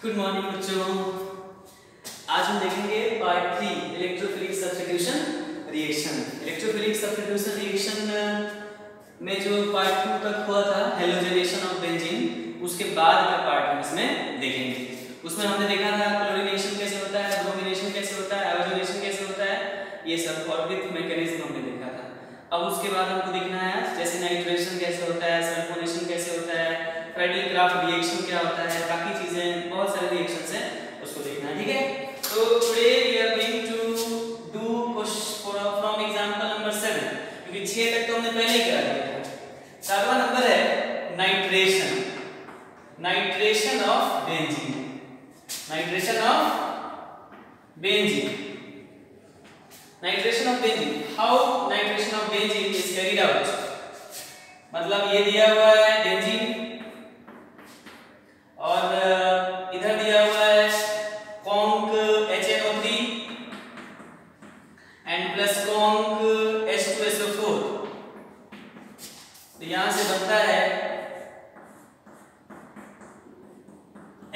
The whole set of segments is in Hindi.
गुड मॉर्निंग बच्चों। आज हम देखेंगे part 3 electrophilic substitution reaction. Electrophilic substitution reaction में जो पार्ट 2 तक हुआ था हेलोजनेशन ऑफ बेंजीन, उसके बाद का पार्ट हम इसमें देखेंगे। उसमें हमने देखा था क्लोरीनेशन कैसे होता है, ब्रोमिनेशन कैसे होता है, हाइड्रोजनेशन कैसे होता है, ये सब और विथ मैकेनिज्म हमने देखा था। अब उसके बाद हमको देखना है जैसे नाइट्रेशन कैसे होता है, सल्फोनेशन कैसे होता है, फ्रेडल क्राफ्ट रिएक्शन क्या होता है, बाकी चीजें बहुत सारे रिएक्शंस हैं, उसको देखना है। ठीक है, तो today we are going to do from example number 7, क्योंकि 6 तक तो हमने पहले ही कर लिया था। 7वां नंबर है nitration, nitration of benzene, nitration of benzene, nitration of benzene. How nitration of benzene is carried out, मतलब ये दिया हुआ है बेंजीन और इधर दिया हुआ है conc HNO3 and plus conc H2SO4। तो यहां से बनता है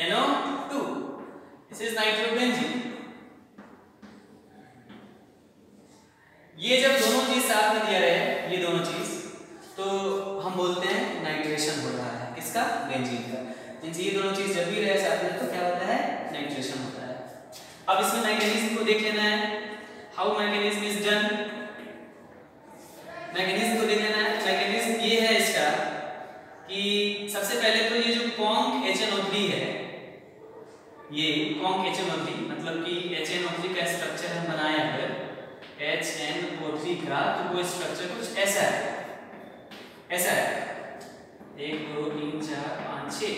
NO2, दिस इज नाइट्रोबेंजीन। ये जब दोनों चीज साथ में दिया रहे, ये दोनों चीज, तो हम बोलते हैं नाइट्रेशन हो रहा है, किसका? बेंजीन का। ये दोनों चीज जब भी रहे साथ में तो क्या होता है? नाइट्रेशन होता है। अब इसमें मैकेनिज्म को देख लेना है, how mechanism is done. Mechanism को देख लेना है। मैकेनिज्म ये है इसका कि सबसे पहले तो ये जो कॉन्क HNO3 है, ये कॉन्क HNO3 मतलब कि HNO3 का स्ट्रक्चर हम बनाए अगर HNO3 का, तो वो स्ट्रक्चर कुछ ऐसा है, ऐसा है 1 2 3 4 5 6,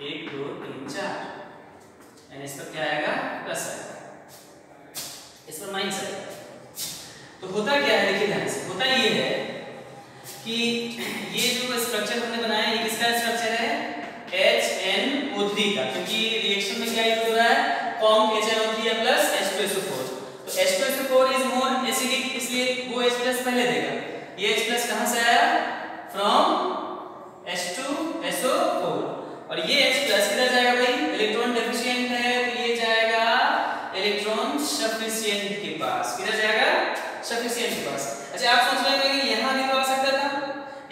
1 2 3 4, यानी इस पर क्या आएगा? प्लस आएगा, इस पर माइनस आएगा। तो होता क्या है, देखिए ध्यान से, होता ये है कि ये जो स्ट्रक्चर हमने बनाया है, ये किसका स्ट्रक्चर है? HNO3 का, क्योंकि रिएक्शन में क्या यूज हो रहा है? Conc HNO3 plus H2SO4। तो H2SO4 इज मोर एसिडिक, इसलिए वो H+ पहले देगा। ये H+ कहां से आया? From H2SO4। और ये H+ किधर जाएगा भाई? इलेक्ट्रॉन डेफिशिएंट है, तो ये जाएगा इलेक्ट्रॉन सफिशिएंट के पास। किधर जाएगा? सफिशिएंट के पास। अच्छा, आप सोच रहे होंगे कि यहां भी तो आ सकता था,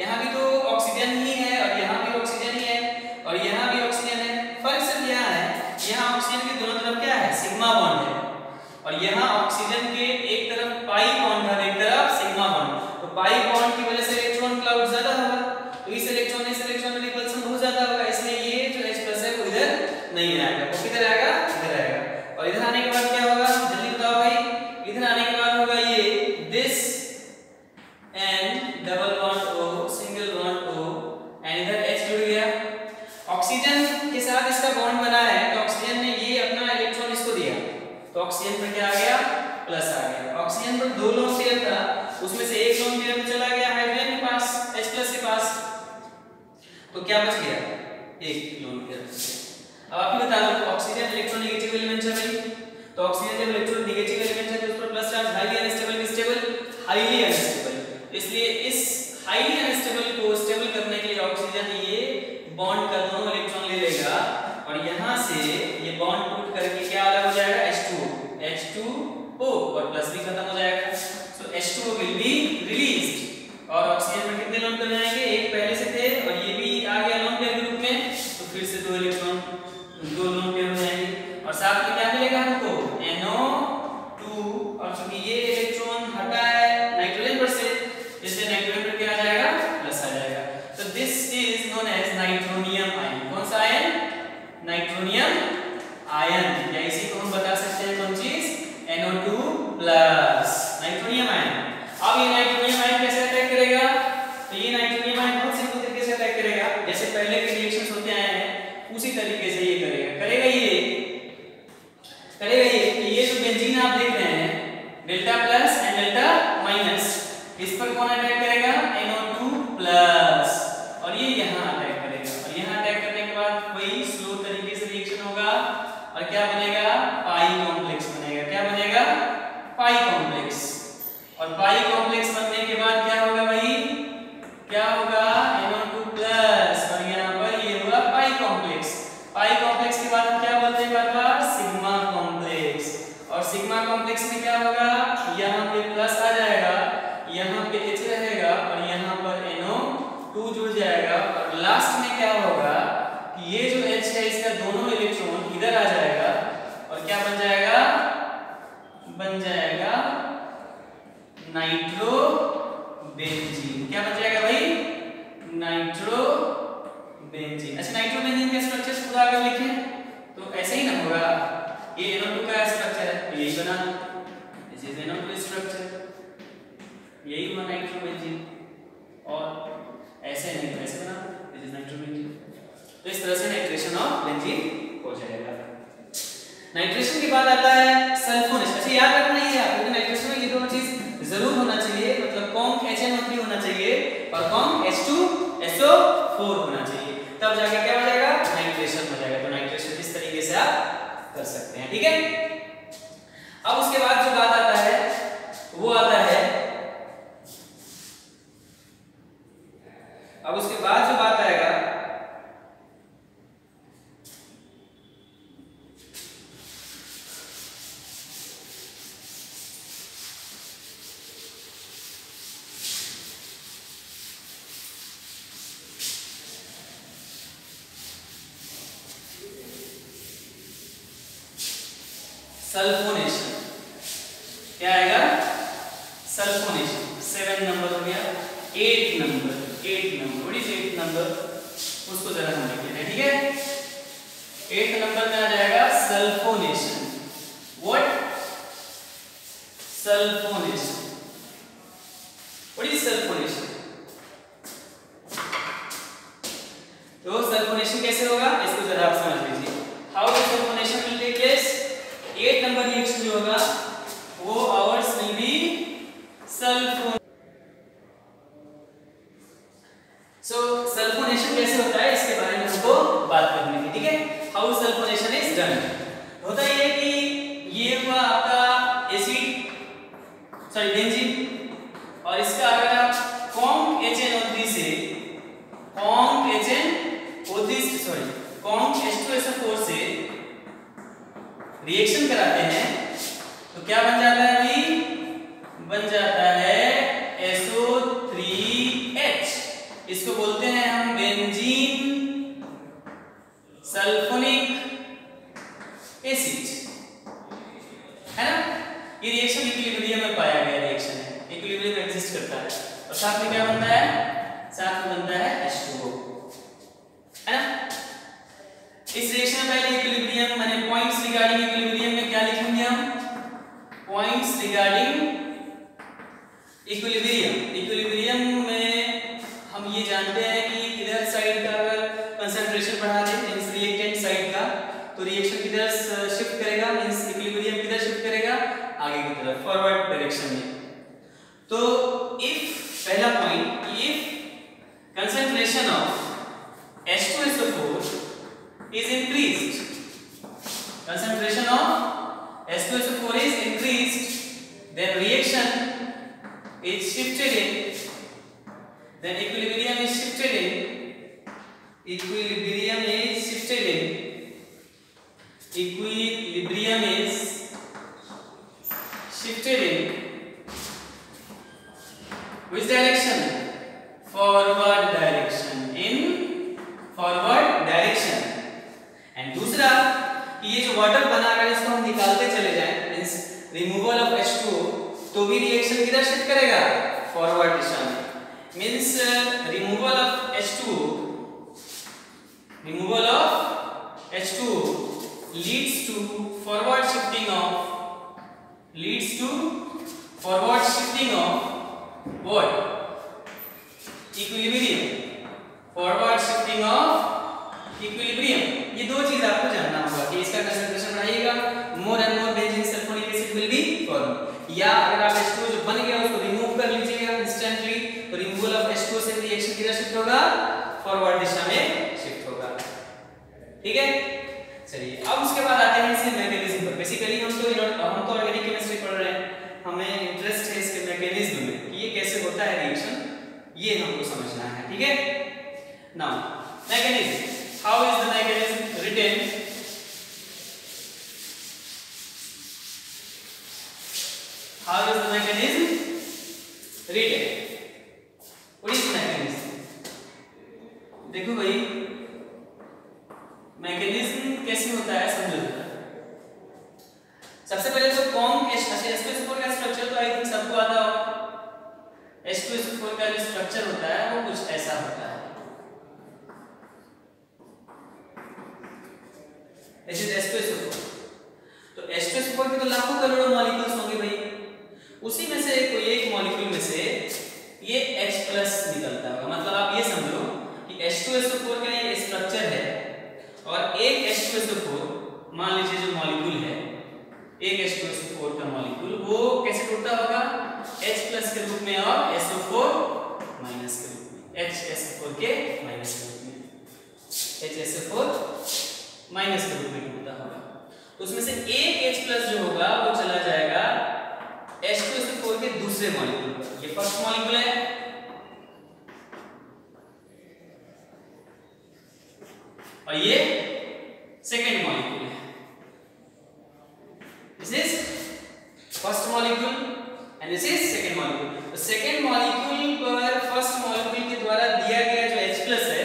यहां भी तो ऑक्सीजन ही है और यहां भी ऑक्सीजन ही है और यहां भी ऑक्सीजन है। फर्क सिर्फ यहां है, यहां ऑक्सीजन के दोनों तरफ क्या है? सिग्मा बॉन्ड है, और यहां ऑक्सीजन के एक तरफ पाई बॉन्ड है, एक तरफ सिग्मा बॉन्ड। तो पाई बॉन्ड की वजह से इलेक्ट्रॉन क्लाउड ज्यादा होगा, तो इस इलेक्ट्रॉन में रिपल्सन बहुत ज्यादा होगा, इसलिए ये जो H+ है वो इधर नहीं आएगा, वो किधर आएगा? इधर आएगा। और इधर आने के बाद क्या होगा? जल्दी बताओ भाई। इधर आने के बाद होगा ये this and double bond O, single bond O, and इधर H जुड़ गया। ऑक्सीजन के साथ इसका बॉन्ड बना है, तो ऑक्सीजन ने ये अपना इलेक्ट्रॉन इसको दिया, तो ऑक्सीजन पर क्या आ गया? प्लस आ गया। ऑक्सीजन पर 2 लोन पेयर था, उसमें से एक लोन पेयर चला गया हाइड्रोजन के पास, H+ के पास, तो क्या बच गया? एक लोन पेयर। अब आप ही बता दो, ऑक्सीजन इलेक्ट्रोनेगेटिव एलिमेंट है भाई, तो ऑक्सीजन जब इलेक्ट्रोनेगेटिव एलिमेंट है तो उस पर plus charge highly unstable, stable, highly unstable. इसलिए इस हाईली अनस्टेबल को स्टेबल करने के लिए ऑक्सीजन ये बॉन्ड का दोनों इलेक्ट्रॉन ले लेगा और यहां से ये बॉन्ड टूट करके क्या अलग हो जाएगा? H2O और प्लस भी खत्म हो जाएगा। सो H2O विल बी रिलीज्ड और ऑक्सीजन में कितने लोन पेयर आएंगे? एक पहले से थे और ये भी आ गया लोन पेयर ग्रुप में, तो फिर से 2 इलेक्ट्रॉन 2 लोन पेयर हो जाएंगे और साथ में क्या मिलेगा हमको? NO2। और चूंकि ये इलेक्ट्रॉन हटा है नाइट्रोजन पर से, इसलिए नाइट्रोजन पर क्या आ जाएगा? प्लस आ जाएगा। तो this is known as nitronium ion. कौन सा आयन? नाइट्रोनियम आयन, या इसी को हम बता सकते हैं कौन चीज? NO2+, nitronium ion. अब ये नाइट्रोनियम आयन कैसे अटैक करेगा? तो ये नाइट्रोनियम आयन बहुत सिंपल तरीके से अटैक करेगा, जैसे पहले के रिएक्शंस होते आए हैं उसी तरीके से ये करेगा। करेगा ये जो बेंजीन आप देख रहे हैं Δ+ एंड Δ-, इस पर कौन अटैक करेगा? NO2+, और ये यहां अटैक करेगा, और यहां अटैक करने के बाद वही स्लो तरीके से रिएक्शन होगा और क्या बनेगा? पाई कॉम्प्लेक्स बनेगा। क्या बनेगा? पाई कॉम्प्लेक्स। और पाई कॉम्प्लेक्स बनने के बाद क्या होगा भाई? क्या होगा? NO2+ और यहां पर ये होगा पाई कॉम्प्लेक्स। पाई कॉम्प्लेक्स के बाद हम क्या बोलते हैं? पे H रहेगा और यहाँ पर NO2 जुड़ जाएगा और लास्ट में क्या होगा कि ये जो H है इसका दोनों इलेक्ट्रॉन इधर आ जाएगा और क्या बन जाएगा, बन जाएगा नाइट्रोबेंजीन। क्या बन जाएगा भाई, नाइट्रोबेंजीन। अच्छा नाइट्रोबेंजीन का स्ट्रक्चर खुद आगे लिखें तो ऐसे ही ना होगा, ये NO2 का स्ट्रक्चर है यही बना, दिस इज NO2 स्ट्रक्चर, यही हुआ नाइट्रोबेंजीन और ऐसे नहीं तो ऐसे बना, दिस इज नाइट्रोबेंजीन। तो इस तरह से नाइट्रेशन ऑफ बेंजीन हो जाएगा। नाइट्रेशन के बाद आता है सल्फोनेशन। अच्छा याद रखना ही है आपको नाइट्रेशन में ये दोनों चीज जरूर होना चाहिए, मतलब कॉन्क HNO3 होना चाहिए और कॉन्क H2SO4 होना चाहिए, तब जाके क्या हो जाएगा, नाइट्रेशन हो जाएगा। तो नाइट्रेशन इस तरीके से आप कर सकते हैं, ठीक है। अब उसके बाद जो बात आता है वो आता है, अब उसके बाद जो बात आएगा सल्फोनेशन। क्या आएगा, सल्फोनेशन। 7 नंबर हो गया, 8 number, 8 number, what is 8 number, उसको जरा हम लिख लेते हैं, ठीक है। 8 नंबर में आ जाएगा sulphonation. What, sulphonation, what is sulphonation. तो सल्फोनेशन कैसे होगा इसको जरा आप समझ लीजिए। How the sulphonation will take place, 8 number reaction जो होगा वो ours will be sulphone. So sulphonation कैसे होता है इसके बारे में हमको बात करनी थी, ठीक है। हाउ सल्फोनेशन इज डन, होता ये कि ये हुआ आपका एसिड सॉरी बेंजीन और इसका अगर आप कॉन्क HNO3 से कॉन्क H2SO4 से रिएक्शन कराते हैं तो क्या बन जाता है भाई, बन जाता है SO3H। इसको बोलते हैं हम बेंजीन सल्फोनिक एसिड, है ना। ये रिएक्शन इक्विलिब्रियम में पाया गया रिएक्शन है, इक्विलिब्रियम में एग्जिस्ट करता है और साथ में क्या बनता है, साथ में बनता है H2O, है ना। इस रिएक्शन में पहले इक्विलिब्रियम माने पॉइंट्स रिगार्डिंग इक्विलिब्रियम में क्या लिखेंगे हम, पॉइंट्स रिगार्डिंग इक्विलिब्रियम। इक्विलिब्रियम में हम ये जानते हैं कि इधर साइड का अगर कंसंट्रेशन बढ़ा दें मींस रिएक्टेंट साइड का तो रिएक्शन किधर शिफ्ट करेगा, मींस इक्विलिब्रियम किधर शिफ्ट करेगा, आगे की तरफ फॉरवर्ड डायरेक्शन में। तो इफ पहला point, if concentration of H2SO4 is increased, concentration of H2SO4 is increased, then reaction is shifted in, then equilibrium is shifted in, equilibrium is shifted in, equilibrium is shifted in which direction, forward direction, in forward direction। And दूसरा कि ये जो वाटर बना अगर इसको हम निकालते चले जाएं मींस रिमूवल ऑफ H2O तो भी रिएक्शन किधर शिफ्ट करेगा, फॉरवर्ड दिशा में, means removal of H2O leads to forward shifting of what, equilibrium, forward shifting of equilibrium. ये दो चीज आपको जानना होगा कि इसका कंसंट्रेशन बढ़ाइएगा, more and more benzene sulphonic acid will be form, या अगर आप H2O जो बन गया उसको रिमूव कर लीजिएगा इंस्टेंटली तो रिमूवल ऑफ H2O से रिएक्शन किधर शिफ्ट होगा, फॉरवर्ड दिशा में शिफ्ट होगा, ठीक है। चलिए अब उसके बाद आते हैं इसके मैकेनिज्म पर। बेसिकली हम तो ऑर्गेनिक केमिस्ट्री पढ़ रहे हैं, हमें इंटरेस्ट है इसके मैकेनिज्म में कि ये कैसे होता है रिएक्शन, ये हमको समझना है, ठीक है। Now mechanism, how is the mechanism written, how is the mechanism written, H2SO4 का जो स्ट्रक्चर होता है वो कुछ ऐसा होता है। This is H2SO4। तो H2SO4 के तो लाखों करोड़ों मॉलिक्यूल्स होंगे भाई, उसी में से कोई एक मॉलिक्यूल में से ये H+ निकलता होगा। मतलब आप ये समझो कि H2SO4 का ये स्ट्रक्चर है और एक H2SO4 मान लीजिए जो मॉलिक्यूल है, एक H2SO4 का मॉलिक्यूल वो कैसे टूटता होगा? H+ के रूप में और SO4 माइनस के रूप में, HSO4 के माइनस के रूप में, HSO4 माइनस के रूप में टूटता होगा। तो उसमें से एक H+ जो होगा वो चला जाएगा H2SO4 के दूसरे मॉलिक्यूल पर। ये फर्स्ट मॉलिक्यूल है और ये सेकेंड मॉलिक्यूल है। This is first molecule and this is second molecule. तो सेकेंड मॉलिक्यूल पर फर्स्ट मॉलिक्यूल के द्वारा दिया गया जो H+ है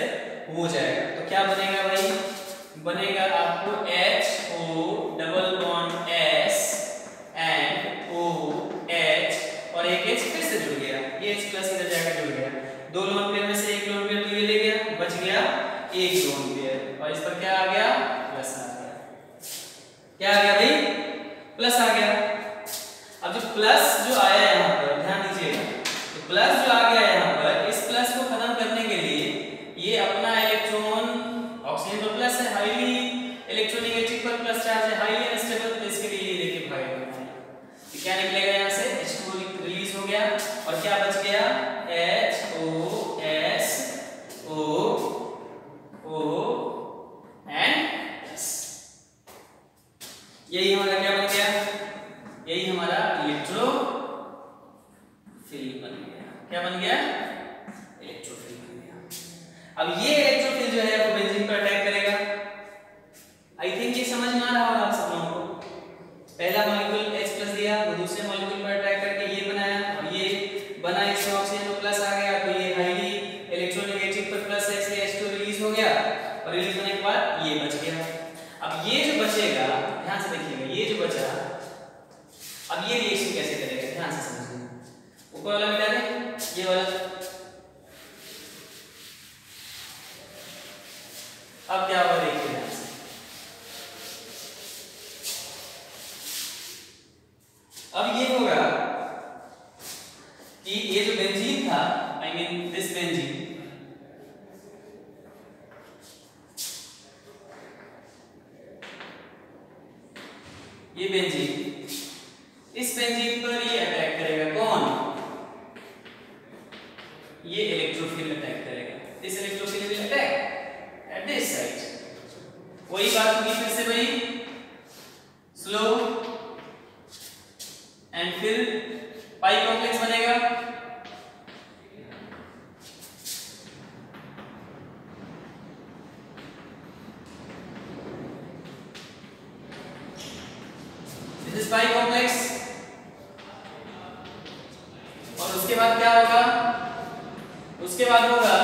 वो हो जाएगा। तो क्या बनेगा भाई? बनेगा आपको HO double bond S and OH और एक H फिर से जुड़ गया, ये H+ इधर जाकर जुड़ गया। दो लोन पेयर में से एक लोन पेयर तो ये ले गया, बच गया एक लोन पेयर और इस पर क्या आ गया? प्लस आ गया। क्या आ गया भाई? प्लस आ गया। अब जो प्लस जो आया यहाँ पर ध्यान दीजिएगा, तो प्लस जो आ गया यहाँ पर, इस प्लस को खत्म करने के लिए ये अपना इलेक्ट्रॉन, ऑक्सीजन पर प्लस है, हाईली इलेक्ट्रोनेगेटिव पर प्लस चार्ज है, हाईली अनस्टेबल, तो इसके लिए ये लेके भागेगा। तो क्या निकलेगा यहाँ से? H2 रिलीज हो गया और क्या बच गया? HOSO and plus. यही हमारा क्या बन गया? यही हमारा इलेक्ट्रोफिल बन गया। क्या बन गया? इलेक्ट्रोफिल बन गया। अब ये इलेक्ट्रोफिल जो है वो बेंजीन पर अटैक करेगा। आई थिंक ये समझ में आ रहा होगा आप सब लोगों को। पहला मॉलिक्यूल H+ दिया, वो दूसरे मॉलिक्यूल पर अटैक करके ये बनाया और ये बना, इसमें ऑक्सीजन पर प्लस आ गया, तो ये हाईली इलेक्ट्रोनेगेटिव पर प्लस है, इसलिए H2 रिलीज हो गया और रिलीज होने के बाद ये बच गया। अब ये जो बचेगा, ध्यान से देखिएगा, ये जो बचा, अब ये रिएक्शन कैसे करेगा? ध्यान से समझिए। ऊपर वाला मिटा दें, ये वाला। अब क्या होगा देखिए ध्यान से। अब ये होगा कि ये जो बेंजीन था, आई मीन दिस बेंजीन, ये बेंजीन, इस बेंजीन पर ये अटैक करेगा। कौन? ये इलेक्ट्रोफिल अटैक करेगा। This electrophile will attack at this side. वही बात होगी फिर से भाई, स्लो एंड फिर पाई कॉम्प्लेक्स बनेगा। दिस इज पाई कॉम्प्लेक्स और उसके बाद क्या होगा? उसके बाद होगा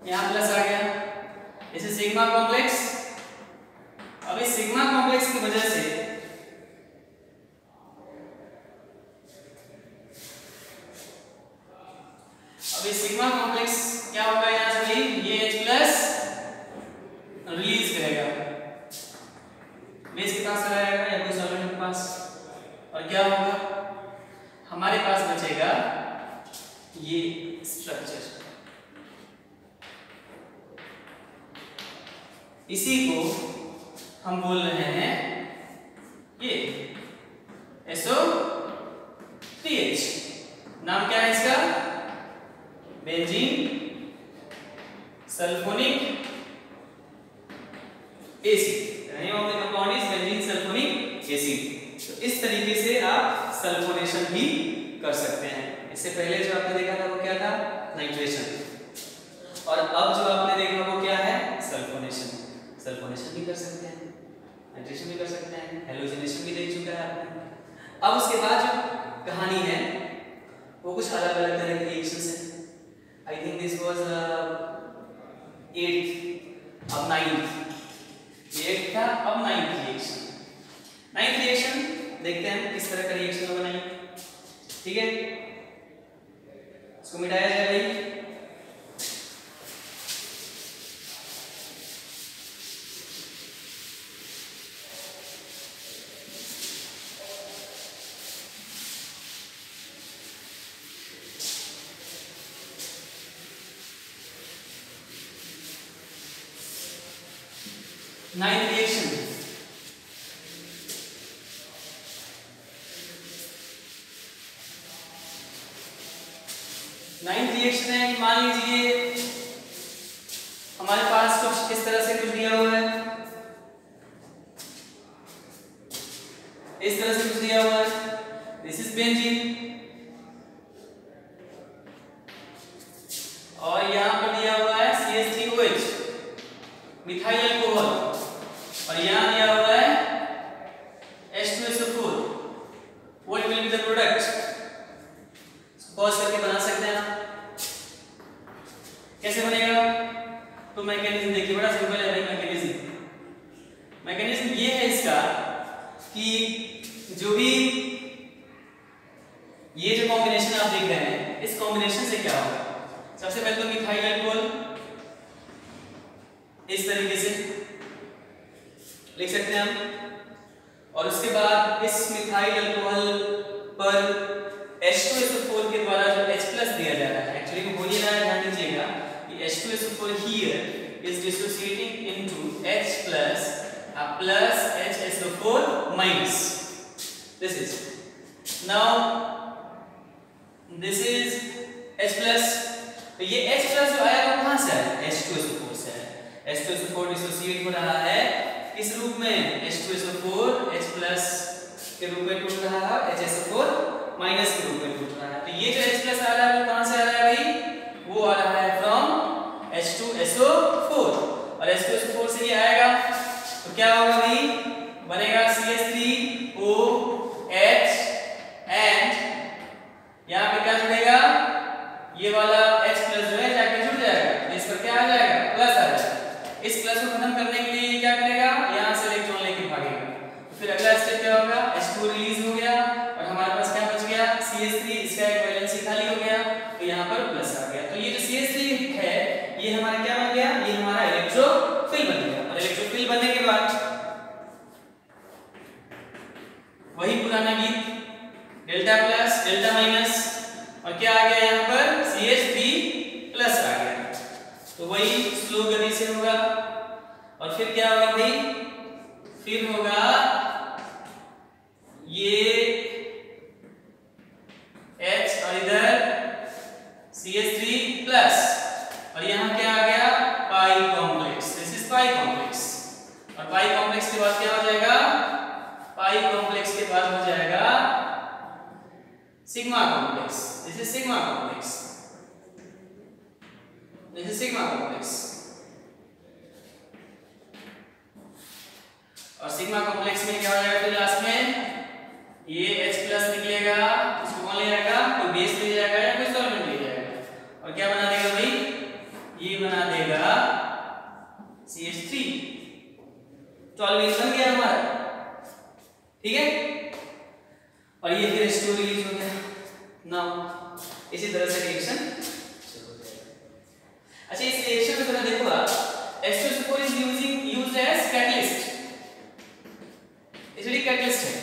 यहां प्लस आ गया, इसे सिग्मा कॉम्प्लेक्स। अब इस सिग्मा कॉम्प्लेक्स की वजह से सिग्मा कॉम्प्लेक्स क्या होगा यहां से भाई? ये H+ रिलीज करेगा, बेस के पास चला जाएगा या कोई सॉल्वेंट के पास, और क्या होगा? हमारे पास बचेगा ये स्ट्रक्चर। इसी को हम बोल रहे हैं ये SO3H। नाम क्या है इसका? Benzene sulphonic acid. Name of the compound is benzene sulphonic acid. तो इस तरीके से आप सल्फोनेशन भी कर सकते हैं। इससे पहले जो आपने देखा था वो क्या था? नाइट्रेशन। और अब जो आपने देखा वो क्या है? सल्फोनेशन। सल्फोनेशन भी कर सकते हैं, नाइट्रेशन भी कर सकते हैं, हेलोजनेशन भी देख चुका है आपने। अब उसके बाद जो कहानी है वो कुछ अलग अलग तरह के रिएक्शंस हैं। आई थिंक दिस वाज 8 अब 9, 8 था अब 9th रिएक्शन। 9th रिएक्शन देखते हैं किस तरह का रिएक्शन होगा 9। ठीक है, इसको मिटाया जाए भाई। नाइन्थ रिएक्शन है कि मान लीजिए हमारे पास कुछ इस तरह से कुछ दिया हुआ है, इस तरह से कुछ दिया हुआ है, दिस इज बेंजीन, और यहां पर दिया हुआ है CH3OH मिथाइल अल्कोहल, और यहां दिया हुआ है H2SO4। What will be the product? Pause करके बना सकते हैं आप। कैसे बनेगा? तो मैकेनिज्म देखिए, बड़ा सिंपल है भाई। मैकेनिज्म ये है इसका कि जो भी ये जो कॉम्बिनेशन आप देख रहे हैं, इस कॉम्बिनेशन से क्या होगा? सबसे पहले तो मिथाइल अल्कोहल इस तरीके से लिख सकते हैं हम, और उसके बाद इस मिथाइल अल्कोहल पर H2SO4 के द्वारा जो H+ दिया जा रहा है, एक्चुअली वो बोलिए ना, ध्यान दीजिएगा कि H2SO4 here is dissociating into H+ plus HSO4 minus. This is now this is H+, तो ये H+ जो आया वो कहां से आया? H2SO4 से आया। H2SO4 डिसोसिएट हो रहा है किस रूप में? H2SO4 H+ के रूप में टूट रहा है, HSO4 माइनस के रूप में टूट रहा है। तो ये जो H+ आ रहा है वो कहां से आ रहा है भाई? वो आ रहा है फ्रॉम H2SO4, और H2SO4 से ये आएगा तो क्या होगा भाई? बनेगा CH3OH, एंड यहां पे क्या जुड़ेगा? ये वाला H+ जो है जाके जुड़ जाएगा, इस पर क्या आ जाएगा? प्लस आ जाएगा। इस प्लस को खत्म करने के लिए क्या करेगा? यहां से इलेक्ट्रॉन लेके भागेगा। तो फिर अगला स्टेप क्या होगा? H2 रिलीज हो गया और हमारे पास क्या बच गया? CH3, इसका एक वैलेंसी खाली हो गया, तो यहां पर प्लस आ गया। तो ये जो CH3 है ये हमारा क्या बन गया? ये हमारा इलेक्ट्रोफिल बन गया, और इलेक्ट्रोफिल बनने के बाद वही पुराना गीत, डेल्टा प्लस डेल्टा माइनस, और क्या आ गया यहाँ पर? CH3+ आ गया। तो वही स्लो गति से होगा, और फिर क्या होगा भाई? फिर होगा ये H और इधर CH3+, और यहाँ क्या आ गया? Pi complex. This is pi complex, और पाई कॉम्प्लेक्स के बाद क्या हो जाएगा? पाई कॉम्प्लेक्स के बाद हो जाएगा sigma complex. This is sigma complex, this is sigma complex, और सिग्मा कॉम्प्लेक्स में क्या हो जाएगा? फिर लास्ट में ये H+ निकलेगा, इसको कौन ले जाएगा? कोई बेस ले जाएगा या कोई सॉल्वेंट ले जाएगा, और क्या बना देगा भाई? ये बना देगा CH3। तो ऑलवेज बन गया हमारा, ठीक है, और ये फिर H2 रिलीज हो गया। नाउ इसी तरह से रिएक्शन शुरू हो जाएगा। अच्छा, इस रिएक्शन में थोड़ा देखो आप, H2SO4 is used as catalyst, इसलिए कैटलिस्ट है,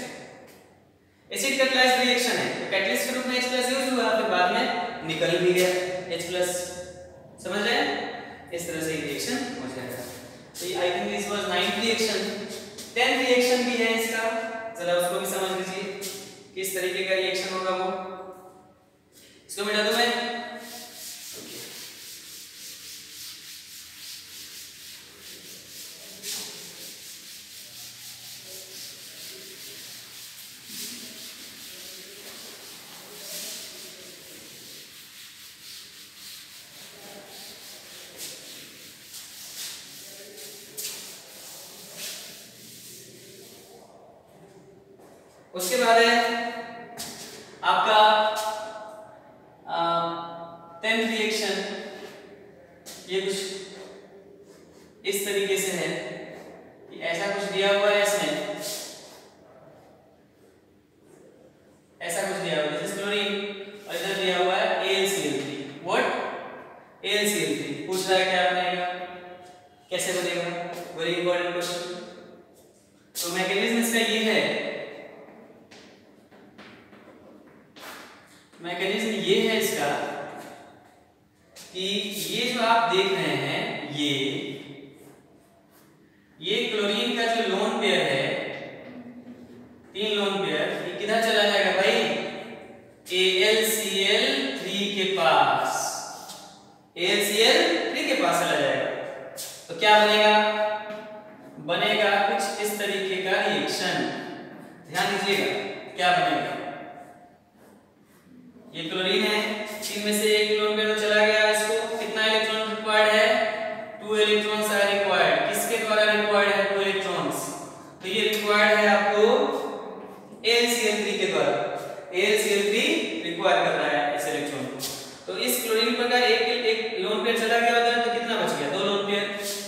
एसिड कैटलाइज्ड रिएक्शन है, तो कैटलिस्ट के रूप में H+ यूज हुआ, फिर बाद में निकल भी गया H+। समझ रहे हैं? इस तरह से रिएक्शन हो जाएगा। तो I think this was 9th reaction. 10th reaction भी है इसका, जरा उसको भी समझ लीजिए किस तरीके का रिएक्शन होगा वो। इसको मिटा दूं मैं? उसके बाद है आपका 10th रिएक्शन। ये कुछ इस तरीके से है कि ऐसा कुछ दिया हुआ है, इसमें ऐसा कुछ दिया हुआ है, दिस इज क्लोरीन, और इधर दिया हुआ है AlCl3। व्हाट? AlCl3। पूछ रहा है क्या बनेगा, कैसे बनेगा, वेरी इंपॉर्टेंट क्वेश्चन। तो मैकेनिज्म इसका ये है, मैकेनिज्म ये है इसका कि ये जो आप देख रहे हैं, ये क्लोरीन का जो लोन पेयर है, 3 लोन पेयर, ये किधर चला जाएगा भाई? AlCl3 के पास, AlCl3 के पास चला जाएगा। तो क्या बनेगा? बनेगा कुछ इस तरीके का रिएक्शन। ध्यान दीजिएगा क्या बनेगा। ये क्लोरीन है, इनमें से एक लोन पेयर तो चला गया, इसको कितना इलेक्ट्रॉन रिक्वायर्ड है? 2 इलेक्ट्रॉन्स आर रिक्वायर्ड। किसके द्वारा रिक्वायर्ड है 2 इलेक्ट्रॉन्स? तो ये रिक्वायर्ड है आपको AlCl3 के द्वारा। AlCl3 रिक्वायर कर रहा है इस इलेक्ट्रॉन को। तो इस क्लोरीन पर का एक लोन पेयर चला गया उधर, तो कितना बच गया? 2 lone pair,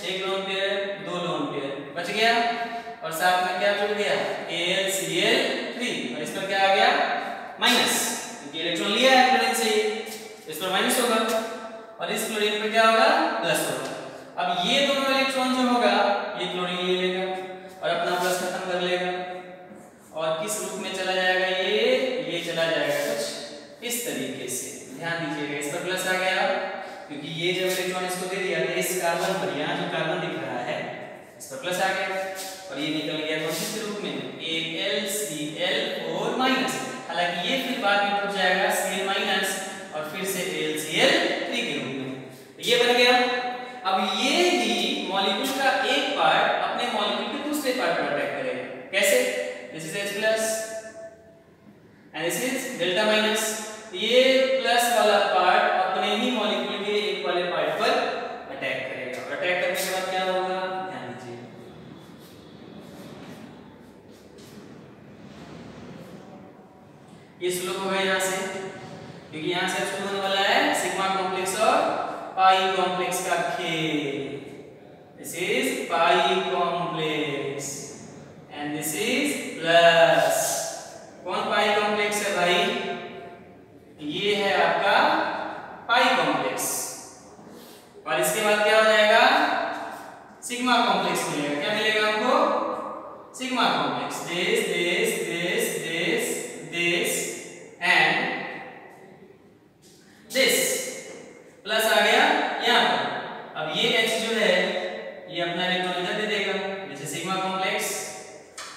1 lone pair, 2 lone pair बच गया, और साथ में क्या जुड़ गया? AlCl3, और इस पर क्या आ गया? माइनस, क्योंकि इलेक्ट्रॉन लिया है क्लोरीन से, इस पर माइनस होगा, और इस क्लोरीन पर क्या होगा? प्लस होगा। अब ये दोनों इलेक्ट्रॉन जो होगा, ये क्लोरीन ले लेगा और अपना प्लस खत्म कर लेगा, और किस रूप में चला जाएगा? ये चला जाएगा कुछ इस तरीके से। ध्यान दीजिएगा, इस पर प्लस आ गया क्योंकि ये जब इलेक्ट्रॉन इसको दे दिया, तो इस कार्बन पर, यहाँ जो कार्बन दिख रहा है, इस पर प्लस आ गया, और ये निकल गया कौन से रूप में? AlCl4 minus. हालांकि ये फिर बाद में टूट जाएगा Cl माइनस, और फिर से AlCl3 के रूप में। तो ये बन गया। अब ये ही मॉलिक्यूल का एक पार्ट अपने मॉलिक्यूल के दूसरे पार्ट पर अटैक करेगा। कैसे? This is H plus and this is delta minus. ये प्लस वाला पार्ट अपने ही मॉलिक्यूल के एक वाले पार्ट पर अटैक करेगा, और अटैक करने के बाद क्या होगा? ध्यान दीजिए, ये स्लोप होगा यहाँ से, क्योंकि यहाँ से शुरू होने वाला है सिग्मा कॉम्प्लेक्स और पाई कॉम्प्लेक्स का खेल। This is pi complex and this is plus. कौन पाई कॉम्प्लेक्स है भाई? ये है आपका पाई कॉम्प्लेक्स, और इसके बाद क्या हो जाएगा? सिग्मा कॉम्प्लेक्स मिलेगा। क्या मिलेगा हमको? Sigma complex. This this this this this and this, plus आ गया यहाँ पर। अब ये H जो है, ये अपना इलेक्ट्रॉन इधर दे देगा, जैसे सिग्मा कॉम्प्लेक्स,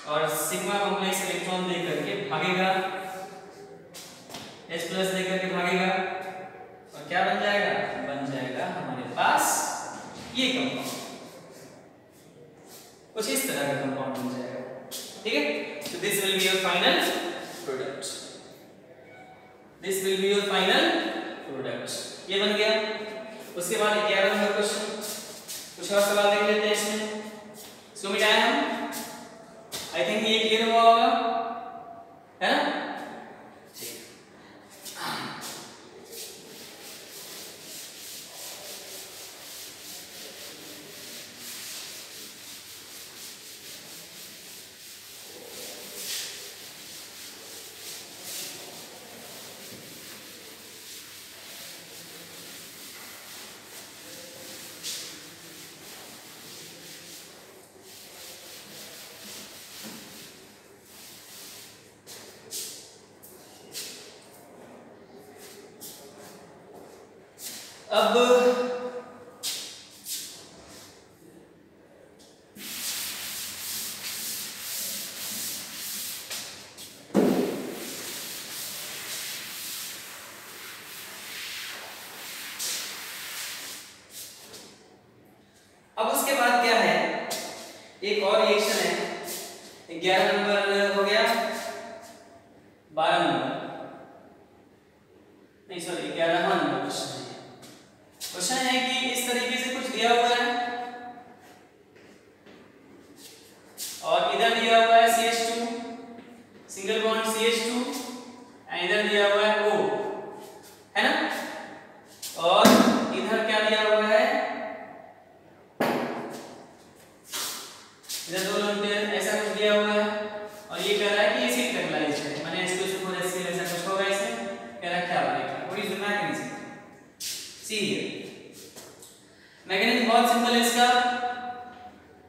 और सिग्मा कॉम्प्लेक्स इलेक्ट्रॉन दे करके भागेगा, H प्लस दे करके भागेगा, और क्या बन जाएगा? बन जाएगा हमारे पास ये कंपाउंड, कुछ इस तरह का कंपाउंड बन जाएगा। ठीक है, so this will be your final product, this will be your final product। ये बन गया। उसके बाद 11 नंबर क्वेश्चन, कुछ और सवाल देख लेते हैं इसमें। इसको मिटाएं हम, आई थिंक ये क्लियर हुआ होगा, है ना? अब उसके बाद क्या है? एक और रिएक्शन है। 11 नंबर हो गया, 12 नंबर नहीं, सॉरी 11वां नंबर क्वेश्चन है। क्वेश्चन है कि इस तरीके से कुछ दिया हुआ है, और इधर दिया हुआ है CH2, single bond CH2, and इधर दिया हुआ है O, है ना? और इधर क्या दिया हुआ है? इधर 2 लोन पेयर, ऐसा कुछ दिया हुआ है और ये कह रहा है कि एसिड कैटालाइज्ड है, माने H2SO4 HCl ऐसा कुछ होगा इसमें, कह रहा है क्या बनेगा, what is the mechanism. See mechanism बहुत सिंपल है इसका,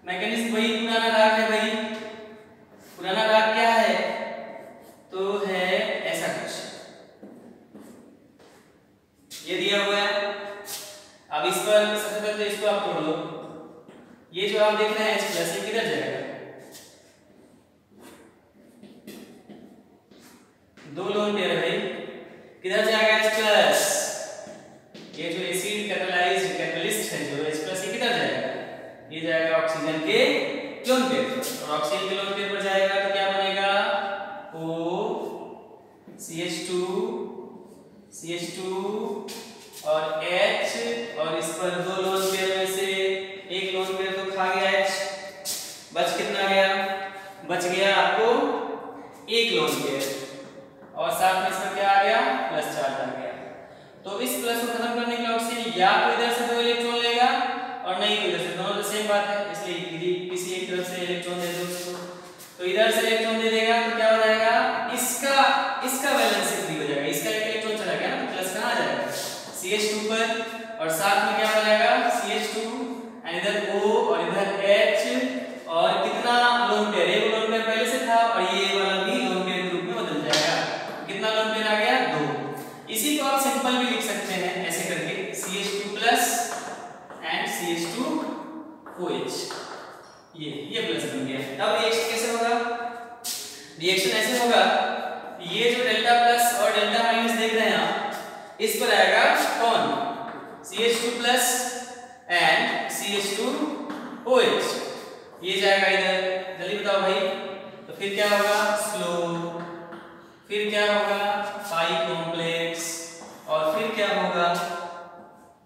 मैकेनिज्म वही पुराना राग है भाई, पुराना राग क्या है तो है ऐसा कुछ, ये दिया हुआ है। अब इस पर सबसे पहले इसको आप तोड़ लो, ये जो आप देख रहे हैं H+ ये किधर जाएगा, 2 लोन पेयर है भाई, किधर जाएगा H+, ये जो एसिड कैटालाइज्ड कैटलिस्ट है जो H+ ये किधर जाएगा, ये जाएगा ऑक्सीजन के लोन पेयर पर, और ऑक्सीजन के लोन पेयर पर जाएगा तो क्या बनेगा O CH2 और H, और इस पर 2 लोन पेयर में से एक लोन पेयर तो खा गया H, बच कितना गया, बच गया आपको एक लोन पेयर, और साथ में इसमें क्या आ गया प्लस चार्ज आ गया। तो इस प्लस को खत्म करने के लिए ऑक्सीजन या तो इधर से 2 इलेक्ट्रॉन लेगा और नहीं तो इधर से, दोनों तो सेम बात है, इसलिए किसी एक तरफ से इलेक्ट्रॉन दे दो उसको, तो इधर से इलेक्ट्रॉन दे देगा तो क्या हो जाएगा, इसका वैलेंस 3 हो जाएगा, इसका एक इलेक्ट्रॉन चला गया ना, तो प्लस कहां जाएगा CH2 पर, और साथ में क्या हो जाएगा CH2 एंड इधर O और इधर H, और कितना लोन पेयर, एक लोन पेयर पहले से था और ये वाला भी लोन पेयर के रूप में बदल जाएगा, कितना लोन पेयर आ गया 2। इसी को आप सिंपल भी लिख सकते हैं ऐसे करके CH2+ एंड CH2OH, ये प्लस बन गया। अब रिएक्शन कैसे होगा, रिएक्शन ऐसे होगा, ये जो डेल्टा प्लस और डेल्टा माइनस देख रहे हैं आप, इस पर आएगा कौन CH2+ एंड CH2OH, ये जाएगा इधर, जल्दी बताओ भाई, तो फिर क्या होगा स्लो, फिर क्या होगा पाई कॉम्प्लेक्स, और फिर क्या होगा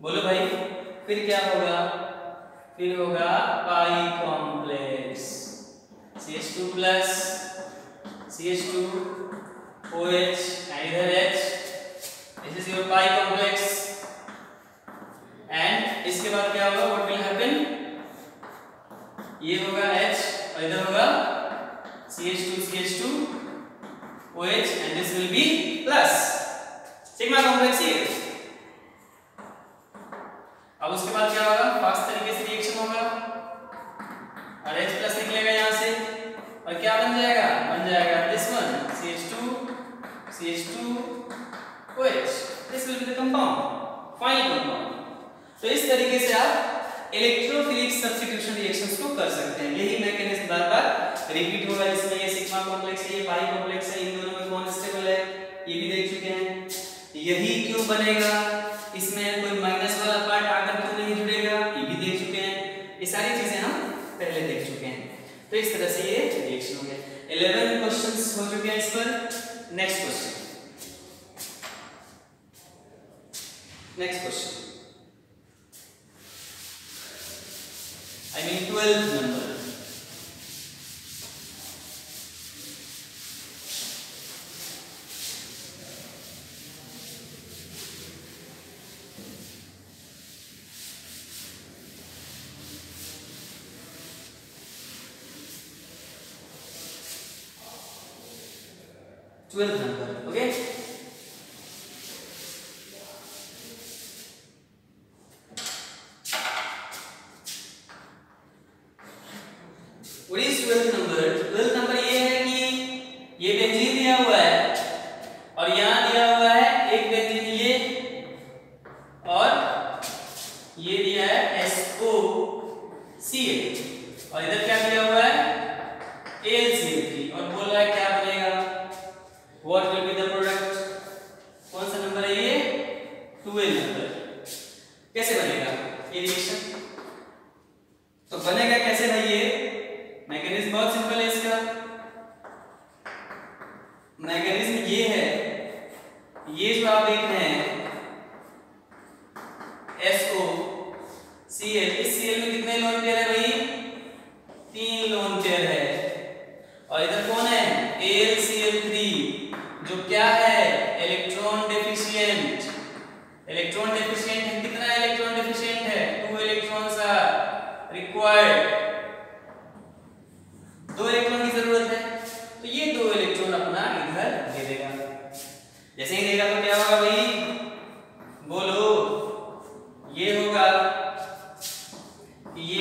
बोलो भाई, फिर क्या होगा, फिर होगा पाई कॉम्प्लेक्स CH2+ CH2OH एंड इधर H, this is your pi complex, and इसके बाद क्या होगा, व्हाट विल हैपन, ये होगा H और इधर होगा CH2OH and this will be plus sigma complex here। अब उसके बाद क्या होगा, फास्ट तरीके से रिएक्शन होगा और H+ निकलेगा यहां से, और क्या बन जाएगा this one CH2OH, this will be the compound, final compound। तो इस तरीके से आप इलेक्ट्रोफिलिक सब्स्टिट्यूशन रिएक्शंस को कर सकते हैं, यही मैकेनिज्म बार-बार रिपीट होगा, जिसमें ये सिग्मा कॉम्प्लेक्स है, ये पाई कॉम्प्लेक्स है, इन दोनों में कौन स्टेबल है ये भी देख चुके हैं, यही क्यों बनेगा, इसमें कोई माइनस वाला पार्ट आकर क्यों नहीं जुड़ेगा ये भी देख चुके हैं, ये सारी चीजें हम पहले देख चुके हैं। तो इस तरह से ये रिएक्शन हो गया। 11 क्वेश्चंस हो चुके हैं इस पर। Next question I mean 12th number। Twelfth number, okay? What is 12th number? 12th number ये है कि ये बेंजीन दिया हुआ है और यहाँ दिया हुआ है एक बेंजीन ये, और ये दिया है SOCl, और इधर क्या दिया हुआ है AlCl3, और बोल रहा है क्या बनेगा, What will be the product? कौन सा नंबर है ये 12 नंबर। कैसे बनेगा ये रिएक्शन, तो बनेगा कैसे भाई, ये मैकेनिज्म बहुत सिंपल है इसका। मैकेनिज्म ये है, ये जो आप देख रहे हैं SOCl, इस Cl में कितने लोन पेयर है भाई, 3 लोन पेयर है, और इधर कौन है AlCl3 जो क्या है इलेक्ट्रॉन डेफिशिएंट। इलेक्ट्रॉन डेफिशिएंट है, कितना इलेक्ट्रॉन डेफिशिएंट है, 2 इलेक्ट्रॉन्स आर रिक्वायर्ड,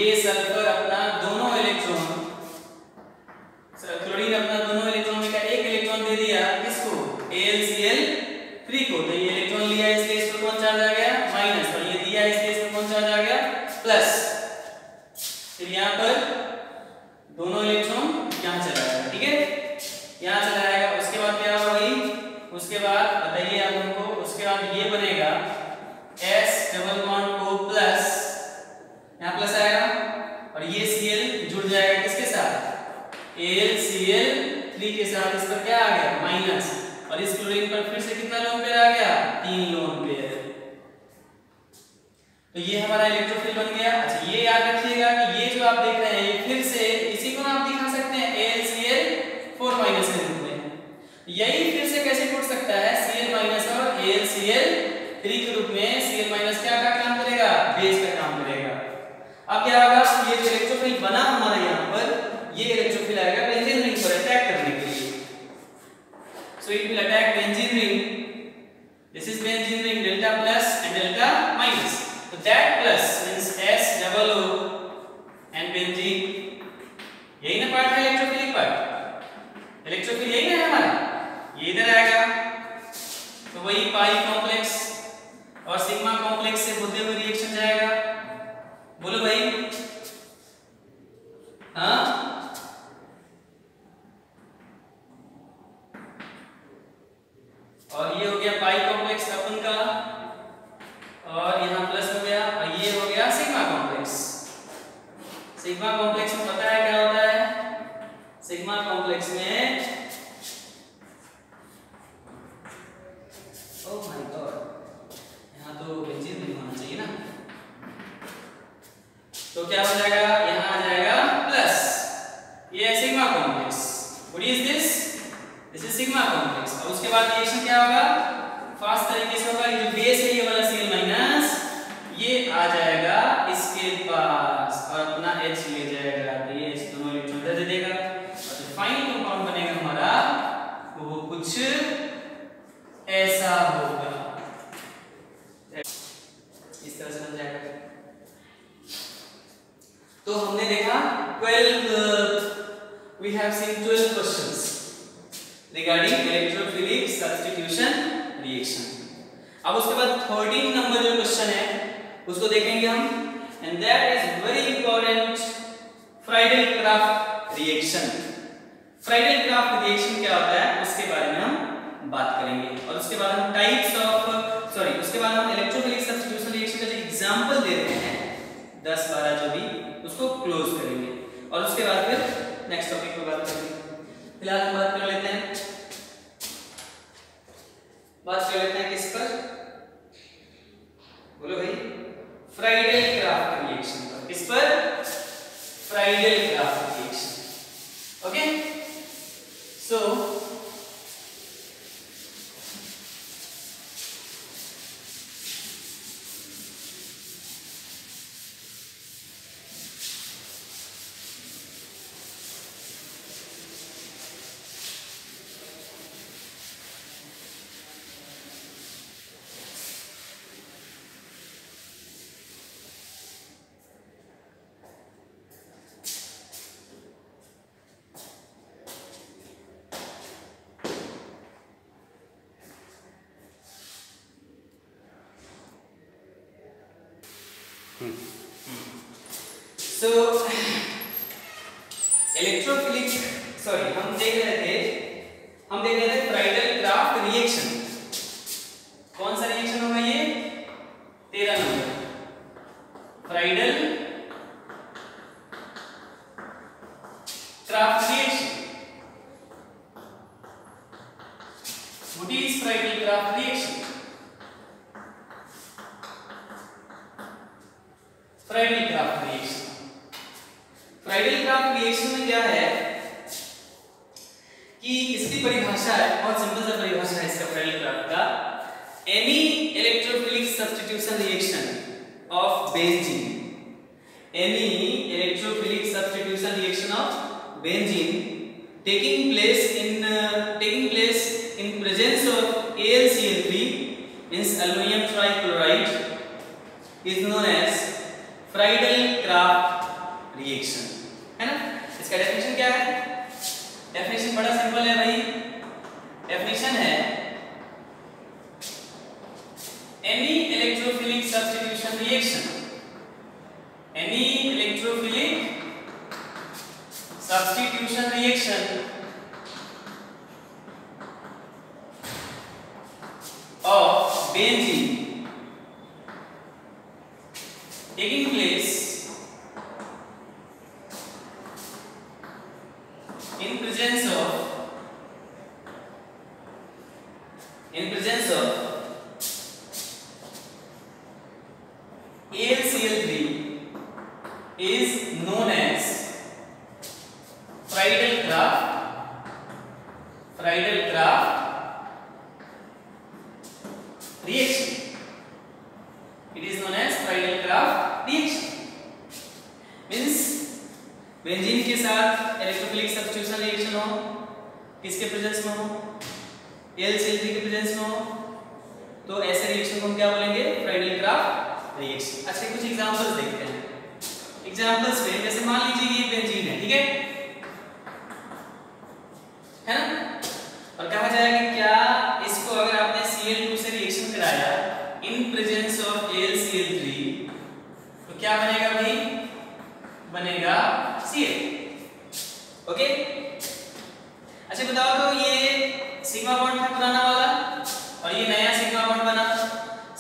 ये सल्फर अपना दोनों इलेक्ट्रॉन, क्लोरीन अपना दोनों इलेक्ट्रॉन में का एक इलेक्ट्रॉन दे दिया किसको, AlCl3 को। तो ये इलेक्ट्रॉन लिया इसलिए इस पर कौन चार्ज आ गया, माइनस, और ये दिया इसलिए इस पर कौन चार्ज आ गया, प्लस। फिर यहाँ पर दोनों इलेक्ट्रॉन यहाँ चला जाएगा, ठीक है, यहाँ चला जाएगा। उसके बाद क्या होगा भाई, उसके बाद बताइए आप हमको, उसके बाद ये बनेगा S double bond O plus, यहाँ प्लस आएगा, और ये Cl जुड़ जाएगा किसके साथ, AlCl3 के साथ। इस पर क्या आ गया, माइनस, और इस क्लोरीन पर फिर से कितना लोन पेयर आ गया, 3 लोन पेयर। तो ये हमारा इलेक्ट्रोफिल बन गया। अच्छा ये याद रखिएगा कि ये जो आप देख रहे हैं ये फिर से इसी को आप दिखा सकते हैं AlCl4 माइनस के रूप में। यही फिर से कैसे टूट सकता है, Cl माइनस और AlCl3 के रूप में। Cl माइनस क्या का काम करेगा, बेस का काम करेगा। अब क्या होगा, ये जो इलेक्ट्रोफिल बना हमारा यहाँ पर, ये इलेक्ट्रोफिल आएगा बेंजीन रिंग पर अटैक करने के लिए। So it will attack benzene ring. This is benzene ring delta plus and delta minus. So that plus means S double O and benzene, यही ना पार्ट है इलेक्ट्रोफिलिक पार्ट, इलेक्ट्रोफिल यही ना है हमारा, ये इधर आएगा। तो वही पाई कॉम्प्लेक्स और सिग्मा कॉम्प्लेक्स से होते हुए रिएक्शन जाएगा। बोलो भाई, हाँ, और ये हो गया पाई कॉम्प्लेक्स अपन का, और यहाँ प्लस हो गया, और ये हो गया सिग्मा कॉम्प्लेक्स। सिग्मा कॉम्प्लेक्स में पता है क्या होता है, सिग्मा कॉम्प्लेक्स में, ओह माय गॉड, यहाँ तो बेंजीन नहीं होना चाहिए ना। तो क्या हो जाएगा, यहाँ आ जाएगा प्लस, ये है sigma complex. What is this, this is sigma complex. अब उसके बाद रिएक्शन क्या होगा, फास्ट तरीके से होगा। ये जो बेस है ये वाला Cl माइनस, ये आ जाएगा इसके पास और अपना H ले जाएगा। तो ये H दोनों इलेक्ट्रॉन दे देगा, और जो फाइनल कंपाउंड बनेगा हमारा वो कुछ ऐसा होगा, इस तरह से बन जाएगा। तो हमने देखा 12, we have seen 12 questions regarding electrophilic substitution reaction। अब उसके बाद 13 नंबर जो क्वेश्चन है उसको देखेंगे हम, and that is very important, Friedl-craft reaction. Friedel Crafts reaction क्या होता है उसके बारे में हम बात करेंगे, और उसके बाद हम टाइप्स ऑफ, उसके बाद हम इलेक्ट्रोफिलिक सब्स्टिट्यूशन रिएक्शन का जो एग्जांपल दे रहे हैं 10-12 जो भी, उसको क्लोज करेंगे, और उसके बाद फिर नेक्स्ट टॉपिक पर बात करेंगे। फिलहाल हम बात कर लेते हैं किस पर, बोलो भाई, फ्राइडल-क्राफ्ट रिएक्शन पर। किस पर, फ्राइडल-क्राफ्ट रिएक्शन। ओके, सो इलेक्ट्रोफिलिक, हम देख रहे थे फ्राइडल-क्राफ्ट रिएक्शन। कौन सा रिएक्शन होगा ये, 13 number, Friedl-craft reaction. What is Friedel Crafts reaction? Friedel Crafts reaction, Friedel Crafts reaction में क्या है कि इसकी परिभाषा है, बहुत सिंपल सा परिभाषा है इसका फ्राइडल-क्राफ्ट का। Any electrophilic substitution reaction of benzene, any electrophilic substitution reaction of benzene taking place in presence of AlCl3 means aluminum trichloride is known as Friedl-craft reaction, है ना। इसका डेफिनेशन क्या है? डेफिनेशन बड़ा सिंपल है भाई। डेफिनेशन है any electrophilic substitution reaction, any electrophilic substitution reaction of benzene taking place in presence of AlCl3 is known as Friedel-Crafts reaction. It is known as Friedel-Crafts reaction. Means benzene के साथ इलेक्ट्रोफिलिक सब्स्टिट्यूशन रिएक्शन हो, किसके प्रेजेंस में हो? AlCl3 के प्रेजेंस में हो, तो ऐसे रिएक्शन को हम क्या बोलेंगे? Friedl-craft reaction. अच्छा कुछ एग्जांपल्स देखते हैं। एग्जांपल्स में जैसे मान लीजिए ये बेंजीन है, ठीक है ना, और कहा जाएगा कि क्या इसको अगर आपने Cl2 से रिएक्शन कराया इन प्रेजेंस ऑफ AlCl3 तो क्या बनेगा भाई? बनेगा Cl। ओके, अच्छा बताओ तो ये सिग्मा बॉन्ड था पुराना वाला और ये नया सिग्मा बॉन्ड बना,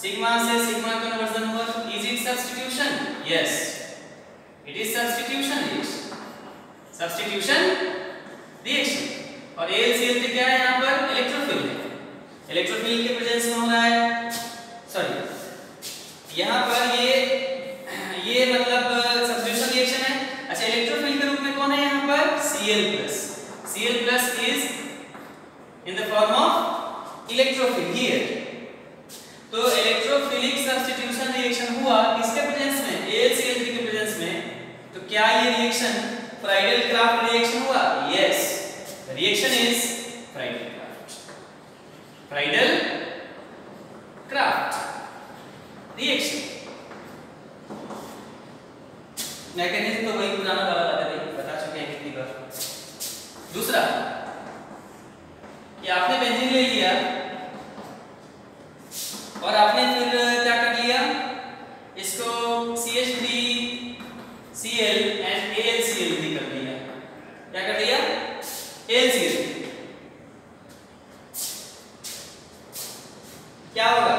सिग्मा से सिग्मा कन्वर्जन हुआ, is it substitution? Yes, it is substitution reaction, substitution reaction. और AlCl3 क्या है यहाँ पर? इलेक्ट्रोफिल है, इलेक्ट्रोफिल के प्रेजेंस में हो रहा है, सॉरी यहाँ पर ये मतलब सब्स्टिट्यूशन रिएक्शन है। अच्छा इलेक्ट्रोफिल के रूप में कौन है यहाँ पर? Cl+, Cl+ is in the form of electrophil here। तो इलेक्ट्रोफिलिक सब्स्टिट्यूशन रिएक्शन हुआ किसके प्रेजेंस में? AlCl3 के प्रेजेंस में। तो क्या ये रिएक्शन फ्राइडल-क्राफ्ट रिएक्शन हुआ? Yes, the reaction is Friedel-Crafts reaction। Mechanism तो वही पुराना वाला बता चुके हैं कितनी बार। दूसरा कि आपने बेंजीन ले लिया और आपने फिर क्या कर लिया, इसको CH3Cl and AlCl3 कर दिया। क्या कर दिया? AlCl3। क्या होगा?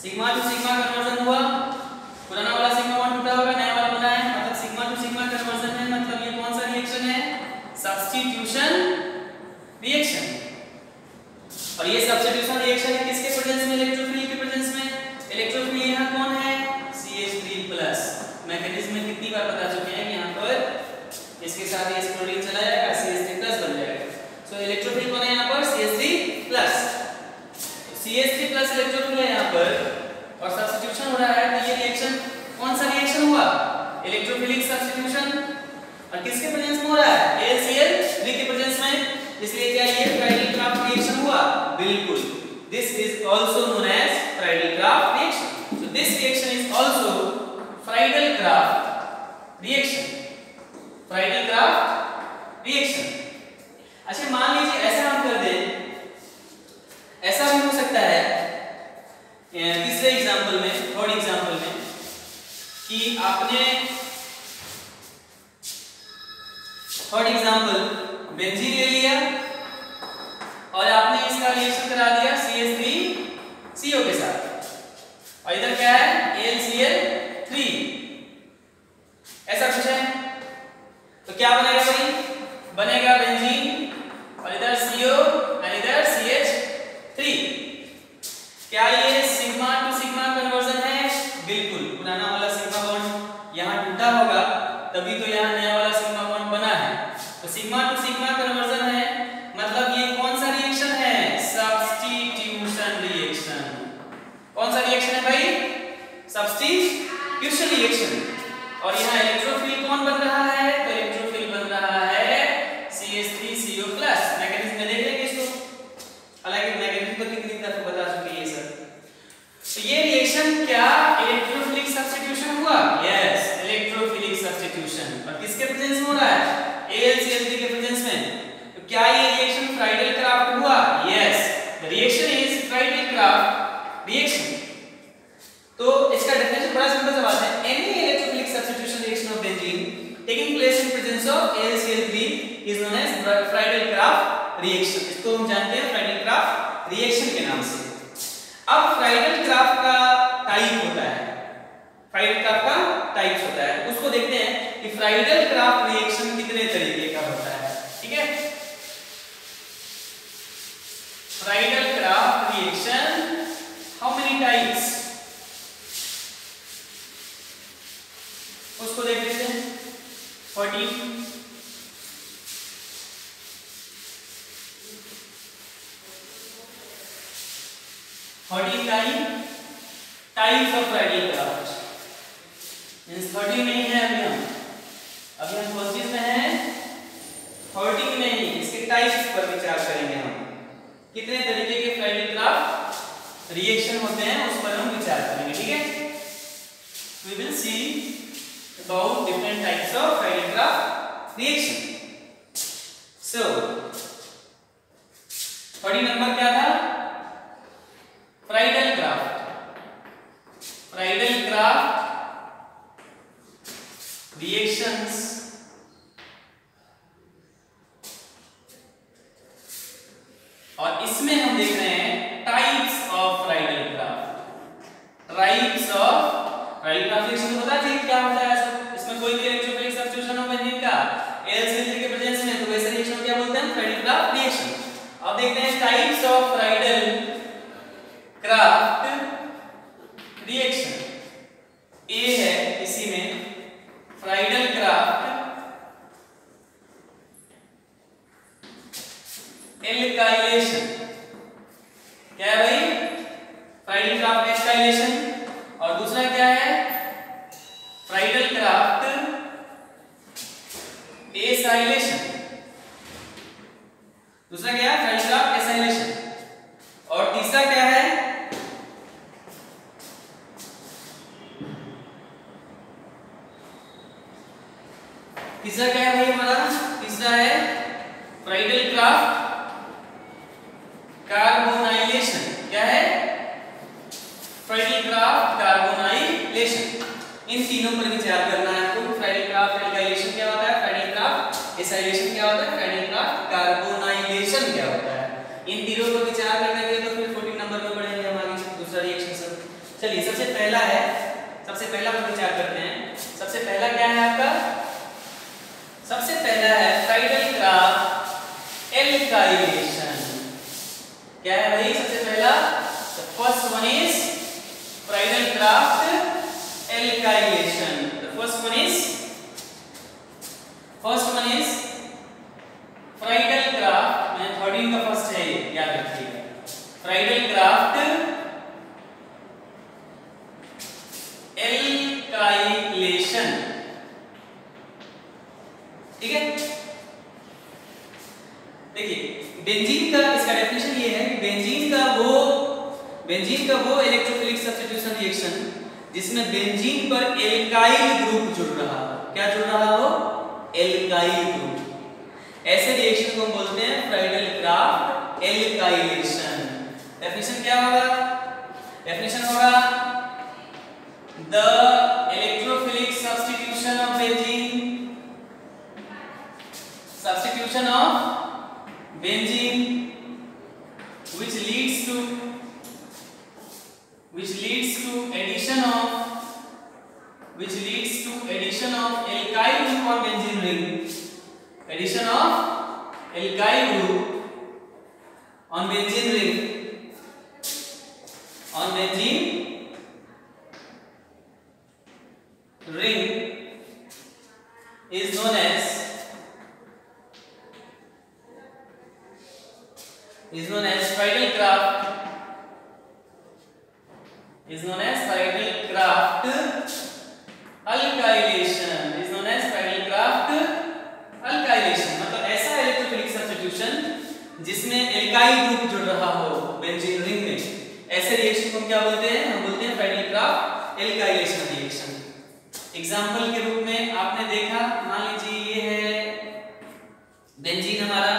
सिग्मा टू सिग्मा कन्वर्जन हुआ, पुराना वाला सिग्मा बॉन्ड टूटा होगा, नया वाला बना है, मतलब सिग्मा टू सिग्मा कन्वर्जन है, मतलब ये कौन सा रिएक्शन है? Substitution reaction. और ये सब्स्टिट्यूशन रिएक्शन है किसके प्रेजेंस में? इलेक्ट्रोफिल के प्रेजेंस में। इलेक्ट्रोफिल यहाँ कौन है? CH3+। मैकेनिज्म में कितनी बार बता चुके हैं कि यहाँ पर इसके साथ ये क्लोरीन चला जाएगा, CH3+ बन जाएगा। सो इलेक्ट्रोफिल कौन है यहाँ पर? CH3+। CH3+ इलेक्ट्रोफिल है यहाँ पर और सब्स्टिट्यूशन हो रहा है, तो ये रिएक्शन कौन सा रिएक्शन हुआ? Electrophilic substitution. और किसके प्रेजेंस में हो रहा है? AlCl3 के प्रेजेंस में, इसलिए क्या ये फ्राइडल-क्राफ्ट रिएक्शन हुआ? बिल्कुल, this is also known as Friedel Crafts reaction. So this reaction is also Friedel Crafts reaction, Friedel Crafts reaction. अच्छा मान लीजिए ऐसा हम कर दें, ऐसा भी हो सकता है तीसरे एग्जांपल में, थर्ड एग्जांपल में, कि आपने थर्ड एग्जांपल बेंजीन ले लिया और आपने इसका रिएक्शन करा दिया CH3CO के साथ, और इधर क्या है? AlCl3। ऐसा कुछ है, तो क्या बनेगा भाई? बनेगा बेंजीन और इधर CO और इधर CH3। क्या ये सिग्मा टू सिग्मा कन्वर्जन है? बिल्कुल, पुराना वाला सिग्मा बॉन्ड यहाँ टूटा होगा तभी तो यहाँ नया वाला सिग्मा बॉन्ड बना है। तो सिग्मा टू सिग्मा कन्वर्जन है, मतलब ये कौन सा रिएक्शन है? Substitution reaction. कौन सा रिएक्शन है भाई? Substitution reaction. और यहाँ इलेक्ट्रोफिल कौन बन रहा है? तो इलेक्ट्रोफिल बन रहा है CH3CO+। मैकेनिज्म में देख लेंगे इसको, हालांकि मैकेनिज्म को कितनी तरफ बता चुके हैं ये सब। तो ये रिएक्शन क्या इलेक्ट्रोफिलिक सब्स्टिट्यूशन हुआ? Yes, electrophilic substitution. और किसके प्रेजेंस में हो रहा है? AlCl3 के प्रेजेंस में। तो क्या ये रिएक्शन फ्राइडल-क्राफ्ट हुआ? Yes, the reaction is Friedel Crafts reaction. तो इसका डेफिनेशन बड़ा सिंपल सा बात है, any electrophilic substitution reaction of benzene taking place in presence of AlCl3 is known as Friedel Crafts reaction. इसको हम जानते हैं फ्राइडल-क्राफ्ट रिएक्शन के नाम से। अब फ्राइडल-क्राफ्ट का टाइप होता है, फ्राइडल-क्राफ्ट का टाइप्स होता है, उसको देखते हैं कि फ्राइडल-क्राफ्ट रिएक्शन कितने तरीके का होता है। ठीक है, Friedl-craft reaction how many types, उसको देख लेते हैं। 14 टाइप्स ऑफ फ्राइडल-क्राफ्ट मींस 13 नहीं है अभी हम कौन चीज में हैं? 13 में ही। इसके टाइप्स पर विचार करेंगे हम, कितने तरीके के फ्राइडल-क्राफ्ट रिएक्शन होते हैं उस पर हम विचार करेंगे। ठीक है, we will see about different types of Friedel Crafts reaction. So 14 number क्या था? फ्राइडल-क्राफ्ट रिएक्शंस और इसमें हम देख रहे हैं types of Friedl-craft. Types of Friedel Crafts reaction पता है क्या होता है? इसमें कोई भी इलेक्ट्रोफिलिक सब्स्टिट्यूशन हो बेंजीन का AlCl3 के प्रेजेंस में, तो वैसे रिएक्शन क्या बोलते हैं? Friedl-craft reaction. अब देखते हैं टाइप्स ऑफ फ्राइडल-क्राफ्ट रिएक्शन। ए है इसी में फ्राइडल-क्राफ्ट एल्काइलेशन। क्या है भाई? Friedl-craft alkylation. और दूसरा क्या है? Friedl-craft acylation. दूसरा क्या है? Friedl-craft acylation. और तीसरा क्या है? तीसरा क्या है भाई हमारा? तीसरा है फ्राइडल-क्राफ्ट कार्बोनाइलेशन। क्या है? Friedl-craft carbonylation. इन तीनों पर विचार करना है आपको। फ्राइडल-क्राफ्ट एल्काइलेशन क्या होता है, फ्राइडल-क्राफ्ट एसाइलेशन क्या होता है, फ्राइडल-क्राफ्ट कार्बोनाइलेशन क्या होता है। इन तीनों पर विचार करने के लिए तो फिर 14 नंबर में पढ़ेंगे हम आगे दूसरा रिएक्शन सब। चलिए सबसे पहला पर विचार करते हैं। सबसे पहला क्या है आपका? सबसे पहला है फ्राइडल-क्राफ्ट एल्काइलेशन। क्या है भाई सबसे पहला? The first one is Friedl-craft alkylation. The first one is Friedl-craft, मैं 13 का फर्स्ट है ये, याद रखिएगा। Friedl-craft alkylation. ठीक है, देखिए बेंजीन का इसका डेफिनेशन ये है कि बेंजीन का वो इलेक्ट्रोफिलिक सब्स्टिट्यूशन रिएक्शन जिसमें बेंजीन पर एल्काइल ग्रुप जुड़ रहा हो। क्या जुड़ रहा हो? Alkyl group. ऐसे रिएक्शन को हम बोलते हैं फ्राइडल-क्राफ्ट एल्काइलेशन। डेफिनेशन क्या होगा? डेफिनेशन होगा the electrophilic substitution of benzene which leads to addition of alkyl group on benzene ring. Addition of alkyl group on benzene ring is known as Friedl-craft alkylation. मतलब ऐसा इलेक्ट्रोफिलिक सब्स्टिट्यूशन जिसमें एल्काइल ग्रुप जुड़ रहा हो बेंजीन रिंग में, ऐसे रिएक्शन को क्या बोलते हैं? हम बोलते हैं फ्राइडल-क्राफ्ट एल्काइलेशन रिएक्शन। एग्जांपल के रूप में आपने देखा, मान लीजिए ये है बेंजीन हमारा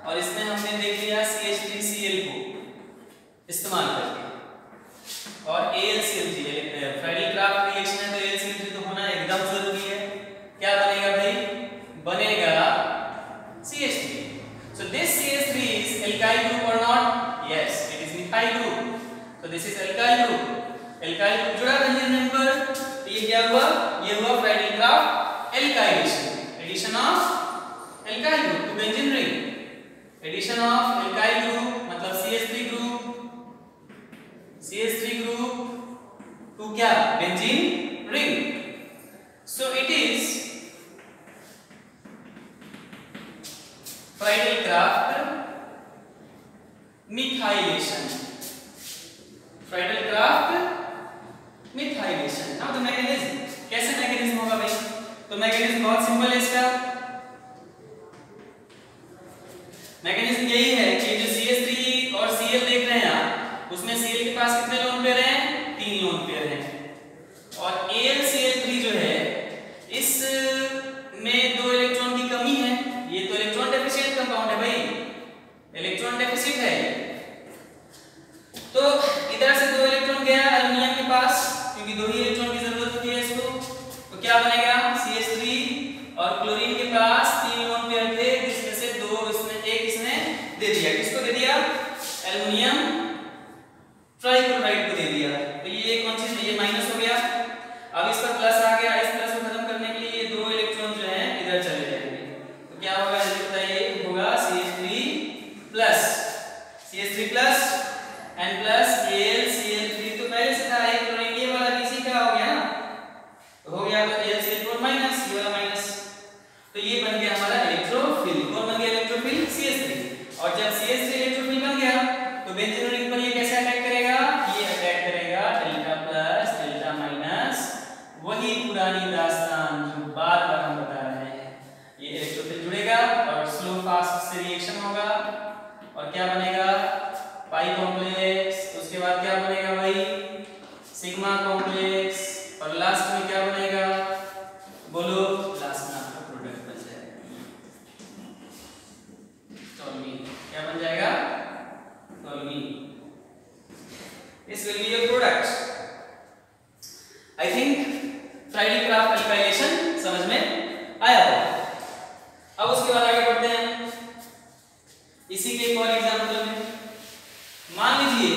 और इसमें हमने देख लिया CH3Cl को इस्तेमाल करके और AlCl3 फ्राइडल-क्राफ्ट रिएक्शन है तो AlCl3 तो होना एकदम जरूरी है। क्या बनेगा भाई? बनेगा CH3। So this CH3 is alkyl group or not? Yes, it is methyl group. So this is alkyl group. alkyl group जुड़ा बेंजीन रिंग पर, तो ये क्या हुआ? ये हुआ Friedel Crafts alkylation, addition of alkyl group to benzene ring। Addition of alkyl group मतलब CH3 group to क्या? benzene ring। So it is Friedl-craft methylation, Friedl-craft methylation। Now the mechanism, कैसे मैकेनिज्म होगा भाई? तो मैकेनिज्म बहुत सिंपल है इसका। मैकेनिज्म यही है कि जो CH3 और Cl देख रहे हैं आप, उसमें Cl के पास कितने लोन पेयर हैं? 3 लोन पेयर हैं और AlCl3 जो है इस में 2 इलेक्ट्रॉन की कमी है। ये तो इलेक्ट्रॉन डेफिशिएंट कंपाउंड है भाई, इलेक्ट्रॉन डेफिसिट है। तो इधर से 2 इलेक्ट्रॉन गया एल्युमिनियम के पास, क्योंकि 2 ही इलेक्ट्रॉन की जरूरत होती है इसको। तो क्या बनेगा? CH3 और क्लोरीन के पास 3 लोन पेयर थे, जिसमें से 2 इसने दे दिया। किसको दे दिया? एल्युमिनियम ट्राइक्लोराइड को दे दिया। तो ये कौन सी? ये माइनस हो गया। अब इस पर प्लस आ गया, इस प्लस को खत्म करने के लिए ये 2 इलेक्ट्रॉन जो हैं इधर चले जाएंगे। तो क्या होगा? जल्दी बताइए। होगा CH3 plus and plus AlCl3। तो पहले से था एक क्लोरीन, ये वाला बीसी का हो गया ना, तो हो गया तो AlCl4 माइनस, ये वाला माइनस। तो ये बन गया हमारा इलेक्ट्रोफिल। कौन बन गया इलेक्ट्रोफिल? CH3। और जब CH3 इलेक्ट्रोफिल बन गया तो बेंजीन रिंग पर ये कैसे अटैक करेगा? ये अटैक करेगा डेल्टा प्लस डेल्टा माइनस, वही पुरानी दास्तान जो बार-बार हम बता रहे हैं। ये इलेक्ट्रोफिल जुड़ेगा और स्लो फास्ट से रिएक्शन होगा और क्या बनेगा? पाई कॉम्प्लेक्स। उसके बाद क्या बनेगा भाई? Sigma complex. और लास्ट में क्या बनेगा? बोलो। लास्ट में आपका प्रोडक्ट बन जाएगा टोल्यूइन। क्या बन जाएगा? Toluene. This will be your product. I think Friedl-craft alkylation समझ में आया होगा। अब उसके बाद आगे बढ़ते हैं इसी के एक और एग्जांपल में। मान लीजिए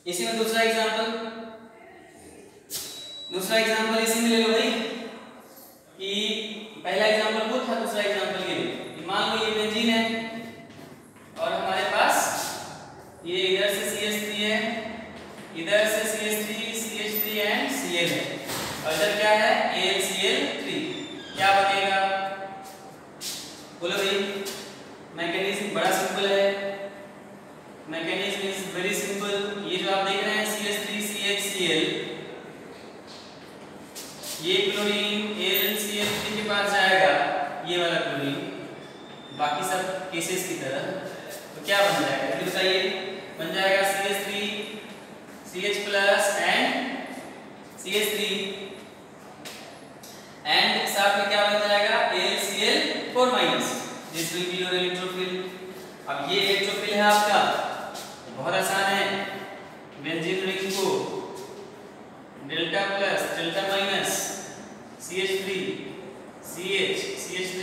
इसी में दूसरा एग्जांपल इसी में ले लो भाई कि पहला एग्जांपल वो था, दूसरा एग्जांपल ये लो। मान लो ये बेंजीन है और हमारे पास ये इधर से CH3 है, इधर से CH3 एंड Cl है और इधर क्या है? AlCl3। क्या बनेगा? बोलो भाई। मैकेनिज्म बड़ा सिंपल है, मैकेनिज्म इज वेरी सिंपल। ये जो आप देख रहे हैं CH3CHCl, ये क्लोरीन AlCl3 के पास जाएगा, ये वाला क्लोरीन, बाकी सब केसेस की तरह। तो क्या बन जाएगा? जल्दी बताइए। बन जाएगा CH3 CH plus and CH3 and साथ में क्या बन जाएगा? AlCl4 minus. This will be your electrophile. अब ये इलेक्ट्रोफिल है आपका, बहुत आसान है। बेंजीन रिंग को delta plus delta minus CH3 CH3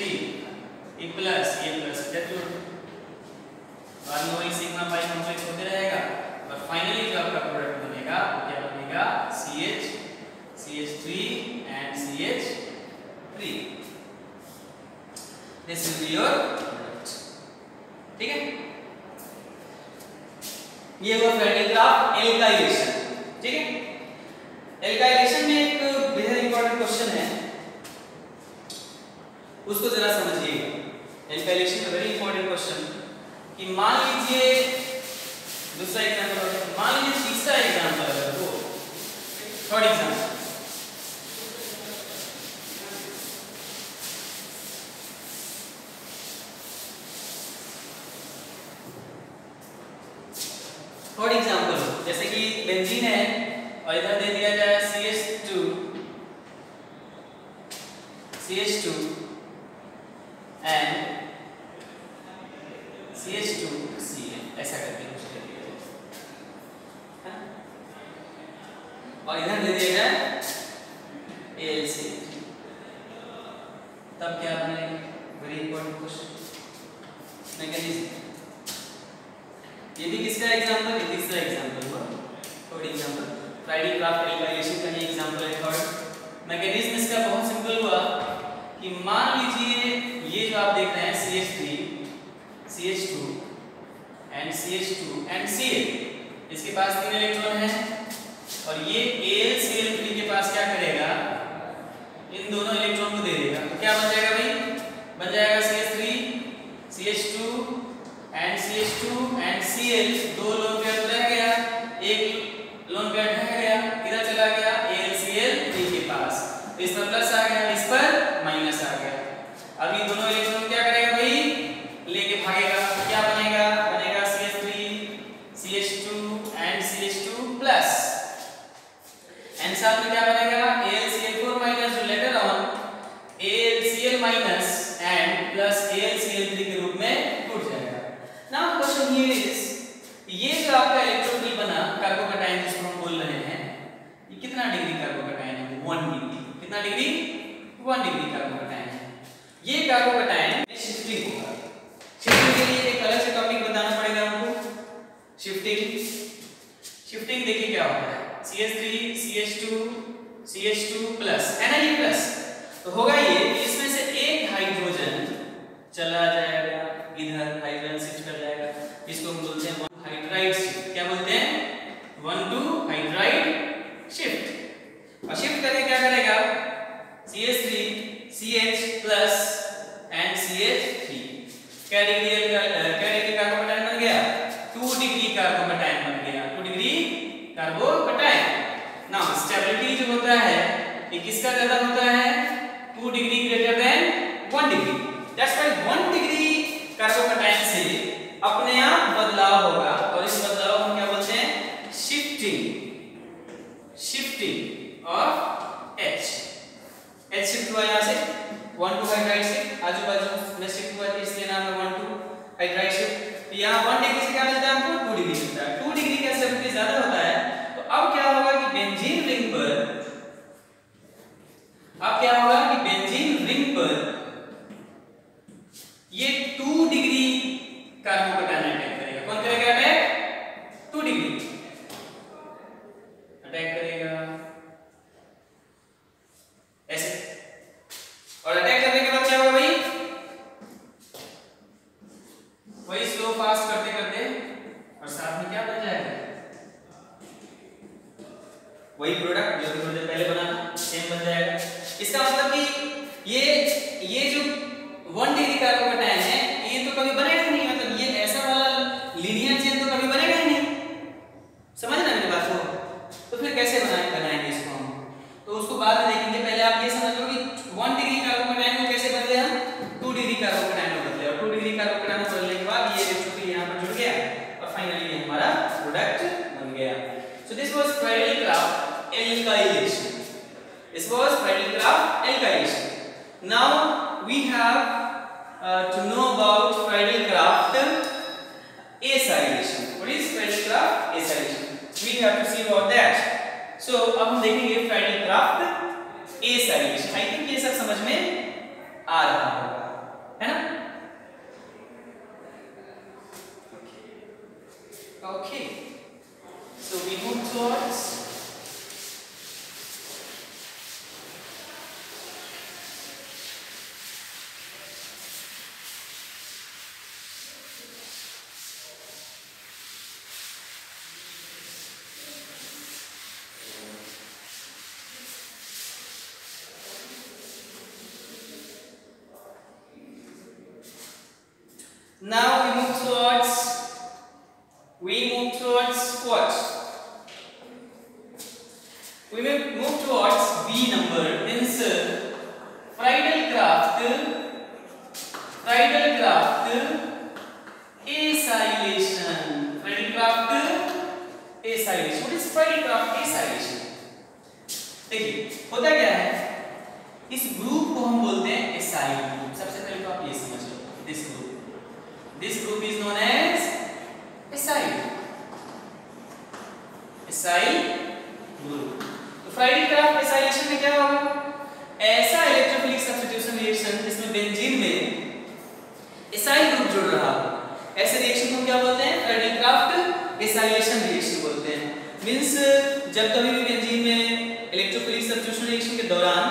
एक प्लस ये प्लस बाद में वही सिग्मा पाई कॉम्प्लेक्स होते रहेगा और फाइनली जो आपका प्रोडक्ट बनेगा वो क्या बनेगा? CH3 and CH3। This will be your product. ठीक है। ये हुआ फ्राइडल क्राफ्ट एल्काइलेशन। ठीक है, एल्काइलेशन में एक बेहद इंपॉर्टेंट क्वेश्चन है, उसको जरा समझिएगा। एल्काइलेशन का वेरी इंपॉर्टेंट क्वेश्चन कि मान लीजिए दूसरा एग्जांपल, मान लीजिए तीसरा एग्जांपल है वो थर्ड एग्जांपल। थर्ड एग्जांपल जैसे कि बेंजीन है और इधर दे दिया जाए CH2 and CH2Cl ऐसा करके कुछ दे दिया जाए और इधर दे दिया जाए AlCl3, तब क्या बनेगा? Very important question. मैकेनिज्म ये भी किसका एग्जांपल है? तीसरा एग्जांपल हुआ, third example Friedl craft alkylation का ही एग्जांपल है थर्ड। मैकेनिज्म इसका बहुत सिंपल हुआ कि मान लीजिए ये जो आप देख रहे हैं CH3 CH2 and Cl, इसके पास 3 इलेक्ट्रॉन हैं और ये AlCl3 के पास क्या करेगा? इन दोनों इलेक्ट्रॉन को दे देगा। तो क्या बन जाएगा भाई? बन जाएगा CH3 CH2 and Cl, दो लोन पेयर रह गया, एक लोन पेयर रह गया, किधर चला गया? AlCl3 के पास। तो इस पर प्लस आ गया, इस पर माइनस आ गया। अब ये दोनों इलेक्ट्रॉन क्या करेगा भाई? लेके भागेगा। क्या बनेगा? बनेगा CH3 CH2 and CH2 plus and साथ में क्या बनेगा? AlCl4 माइनस, जो later on AlCl minus and plus AlCl3 के रूप में टूट जाएगा। नाउ क्वेश्चन हियर इज, ये जो आपका इलेक्ट्रोफिल बना कार्बोकैटायन जिसको हम बोल रहे हैं, ये कितना डिग्री कार्बोकैटायन है? 1 डिग्री। कितना डिग्री? 1 डिग्री कार्बोकैटायन है। ये कार्बोकैटायन में शिफ्टिंग होगा। शिफ्टिंग के लिए एक अलग से टॉपिक बताना पड़ेगा हमको। शिफ्टिंग देखिए क्या होता है, CH3 CH2 प्लस है ना, ये प्लस तो होगा ये कि इसमें से एक हाइड्रोजन चला जाएगा इधर, हाइड्रोजन शिफ्ट कर जाएगा, इसको हम बोलते हैं 1 हाइड्राइड शिफ्ट। क्या बोलते हैं? 1 2 हाइड्राइड शिफ्ट। और शिफ्ट करके क्या करेगा? CH3 CH plus and CH3 क्या डिग्री कार्बोकैटायन बन गया? 2 डिग्री कार्बोकैटायन बन गया। 2 डिग्री कार्बोकैटायन। नाउ स्टेबिलिटी जो होता है ये किसका ज्यादा होता है? 2 degree greater than 1 degree. That's why 1 degree carbocation से अपने आप बदलाव होगा और इस बदलाव को क्या बोलते हैं? शिफ्टिंग ऑफ H शिफ्ट हुआ यहाँ से 1 2 हाइड्राइड शिफ्ट, आजू बाजू में शिफ्ट हुआ इसलिए नाम है 1 2 हाइड्राइड शिफ्ट। यहाँ 1 डिग्री से क्या मिलता है हमको? 2 डिग्री मिलता है। 2 डिग्री का स्टेबिलिटी ज्यादा होता है। तो अब क्या होगा कि बेंजीन रिंग पर, अब क्या होगा कि बेंजीन रिंग पर ये 2 डिग्री कार्बोकैटायन अटैक करेगा। कौन करेगा अटैक? 2 डिग्री अटैक करेगा ऐसे, और अटैक करने के बाद क्या होगा भाई? वही स्लो फास्ट करते करते और साथ में क्या बन जाएगा? वही प्रोडक्ट जो थोड़ी देर पहले बना सेम बन जाएगा। इसका मतलब कि ये जो 1 डिग्री कार्बोकैटायन है ये तो कभी बनेगा नहीं, मतलब ये ऐसा वाला लीनियर चेन तो कभी बनेगा ही नहीं। समझ ना मेरी बात को? तो फिर कैसे बनाएंगे इसको हम? तो उसको बाद में देखेंगे। पहले आप ये समझ लो कि 1 डिग्री कार्बोकैटायन को कैसे बदले हम? 2 डिग्री कार्बोकैटायन में बदले, और 2 डिग्री कार्बोकैटायन को बदलने के बाद ये इलेक्ट्रोफिल यहाँ पर जुड़ गया और फाइनली ये हमारा प्रोडक्ट बन गया। So this was Friedl craft alkylation. This was Friedel Crafts alkylation. Now we have to know about Friedel Crafts acylation. What is Friedel Crafts acylation? We have to see about that. So अब हम देखेंगे Friedel Crafts acylation. I think ये सब समझ में आ रहा होगा, है ना? Okay. So we move towards we may move towards B number, means Friedel Crafts acylation. Friedel Crafts acylation. What is Friedel Crafts acylation? देखिए होता क्या है, इस ग्रुप को हम बोलते हैं एसाइल ग्रुप। सबसे पहले तो आप ये समझ लो, this group is known as acyl group. तो फ्राइडल क्राफ्ट एसाइलेशन में क्या होगा, ऐसा इलेक्ट्रोफिलिक सब्स्टिट्यूशन रिएक्शन जिसमें बेंजीन में एसाइल ग्रुप जुड़ रहा हो, ऐसे रिएक्शन को हम क्या बोलते हैं, फ्राइडल क्राफ्ट एसाइलेशन रिएक्शन बोलते हैं। मींस जब कभी भी बेंजीन में इलेक्ट्रोफिलिक सब्स्टिट्यूशन रिएक्शन के दौरान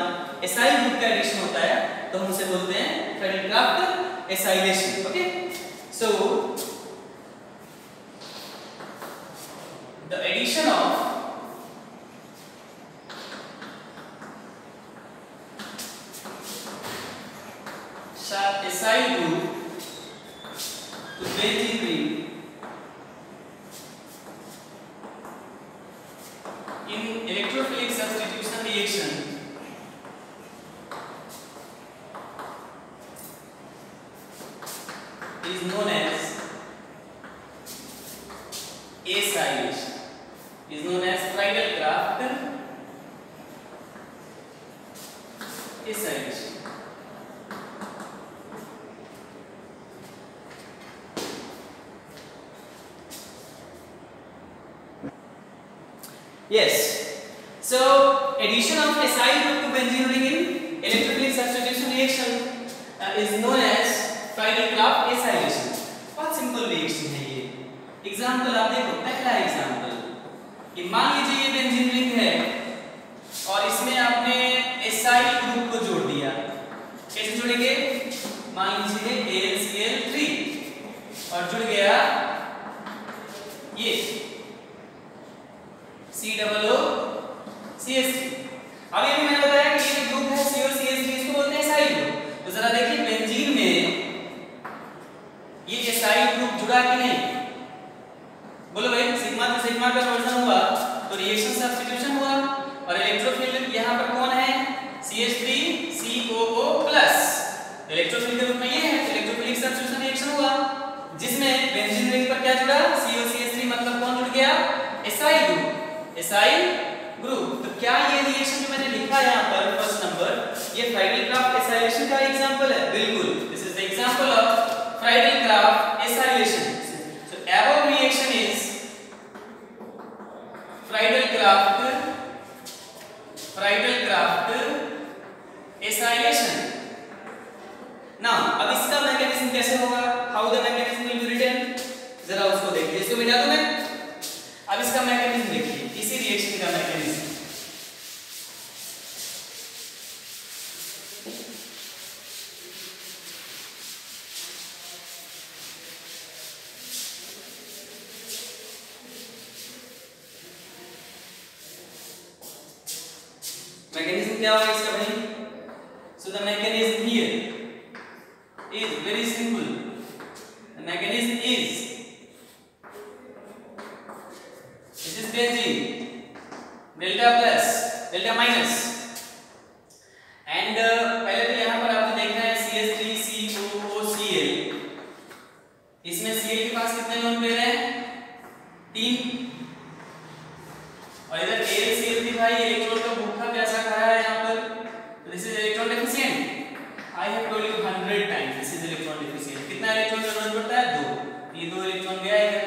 एसाइल ग्रुप का एडिशन होता है तो हम उसे बोलते हैं Friedel Crafts acylation. Okay, so the addition of acyl group to benzene ring in electrophilic substitution reaction is known as acylation, is known as Friedel Crafts acylation. Yes. So addition of acyl group to benzene ring in electrophilic substitution reaction is known as Friedel Crafts acylation. बहुत सिंपल रिएक्शन है ये। एग्जांपल आप देखो, पहला एग्जांपल कि मान लीजिए ये बेंजीन रिंग है और इसमें आपने एसाइल ग्रुप को जोड़ दिया। कैसे जोड़ेंगे, मान लीजिए AlCl3 और जुड़ गया ये COOCH3। अब ये भी मैंने बताया कि ये ग्रुप है COCH3, इसको बोलते हैं एसाइल ग्रुप। तो जरा देखिए बेंजीन में ये एसाइल ग्रुप जुड़ा कि नहीं, बोलो भाई। सिग्मा से सिग्मा का कन्वर्जन हुआ तो रिएक्शन सब्स्टिट्यूशन हुआ और इलेक्ट्रोफिल यहां पर कौन है, CH3COO+। इलेक्ट्रोफिल के रूप में ये है, इलेक्ट्रोफिलिक सब्स्टिट्यूशन रिएक्शन हुआ जिसमें बेंजीन रिंग पर क्या जुड़ा, COCH3, मतलब कौन जुड़ गया, एसाइल ग्रुप। Acyl group. तो क्या ये रिएक्शन जो मैंने लिखा है यहां पर फर्स्ट नंबर, ये फ्राइडल क्राफ्ट एसाइलेशन का एग्जांपल है? बिल्कुल, this is the example of Friedel Crafts acylation. So above reaction is Friedel Crafts acylation. Now अब इसका मैकेनिज्म कैसे होगा, how the mechanism will be written, जरा उसको देखिए। इसको मिटा दूं मैं। अब इसका मैकेनिज्म देखिए, इसी रिएक्शन का मैकेनिज्म। मैकेनिज्म क्या होगा इसका भाई, so the mechanism here is very simple. The mechanism is, this is benzene, delta plus delta minus, and पहले तो यहाँ पर आपको देखना है CH3COOCl। इसमें Cl के पास कितने लोन पेयर हैं, 3, और इधर AlCl3 भाई इलेक्ट्रॉन का भूखा प्यासा खाया है यहाँ पर, तो this is electron deficient. I have told you 100 times this is electron deficient. कितना इलेक्ट्रॉन जरूरत पड़ता है, 2। ये 2 इलेक्ट्रॉन गया इधर,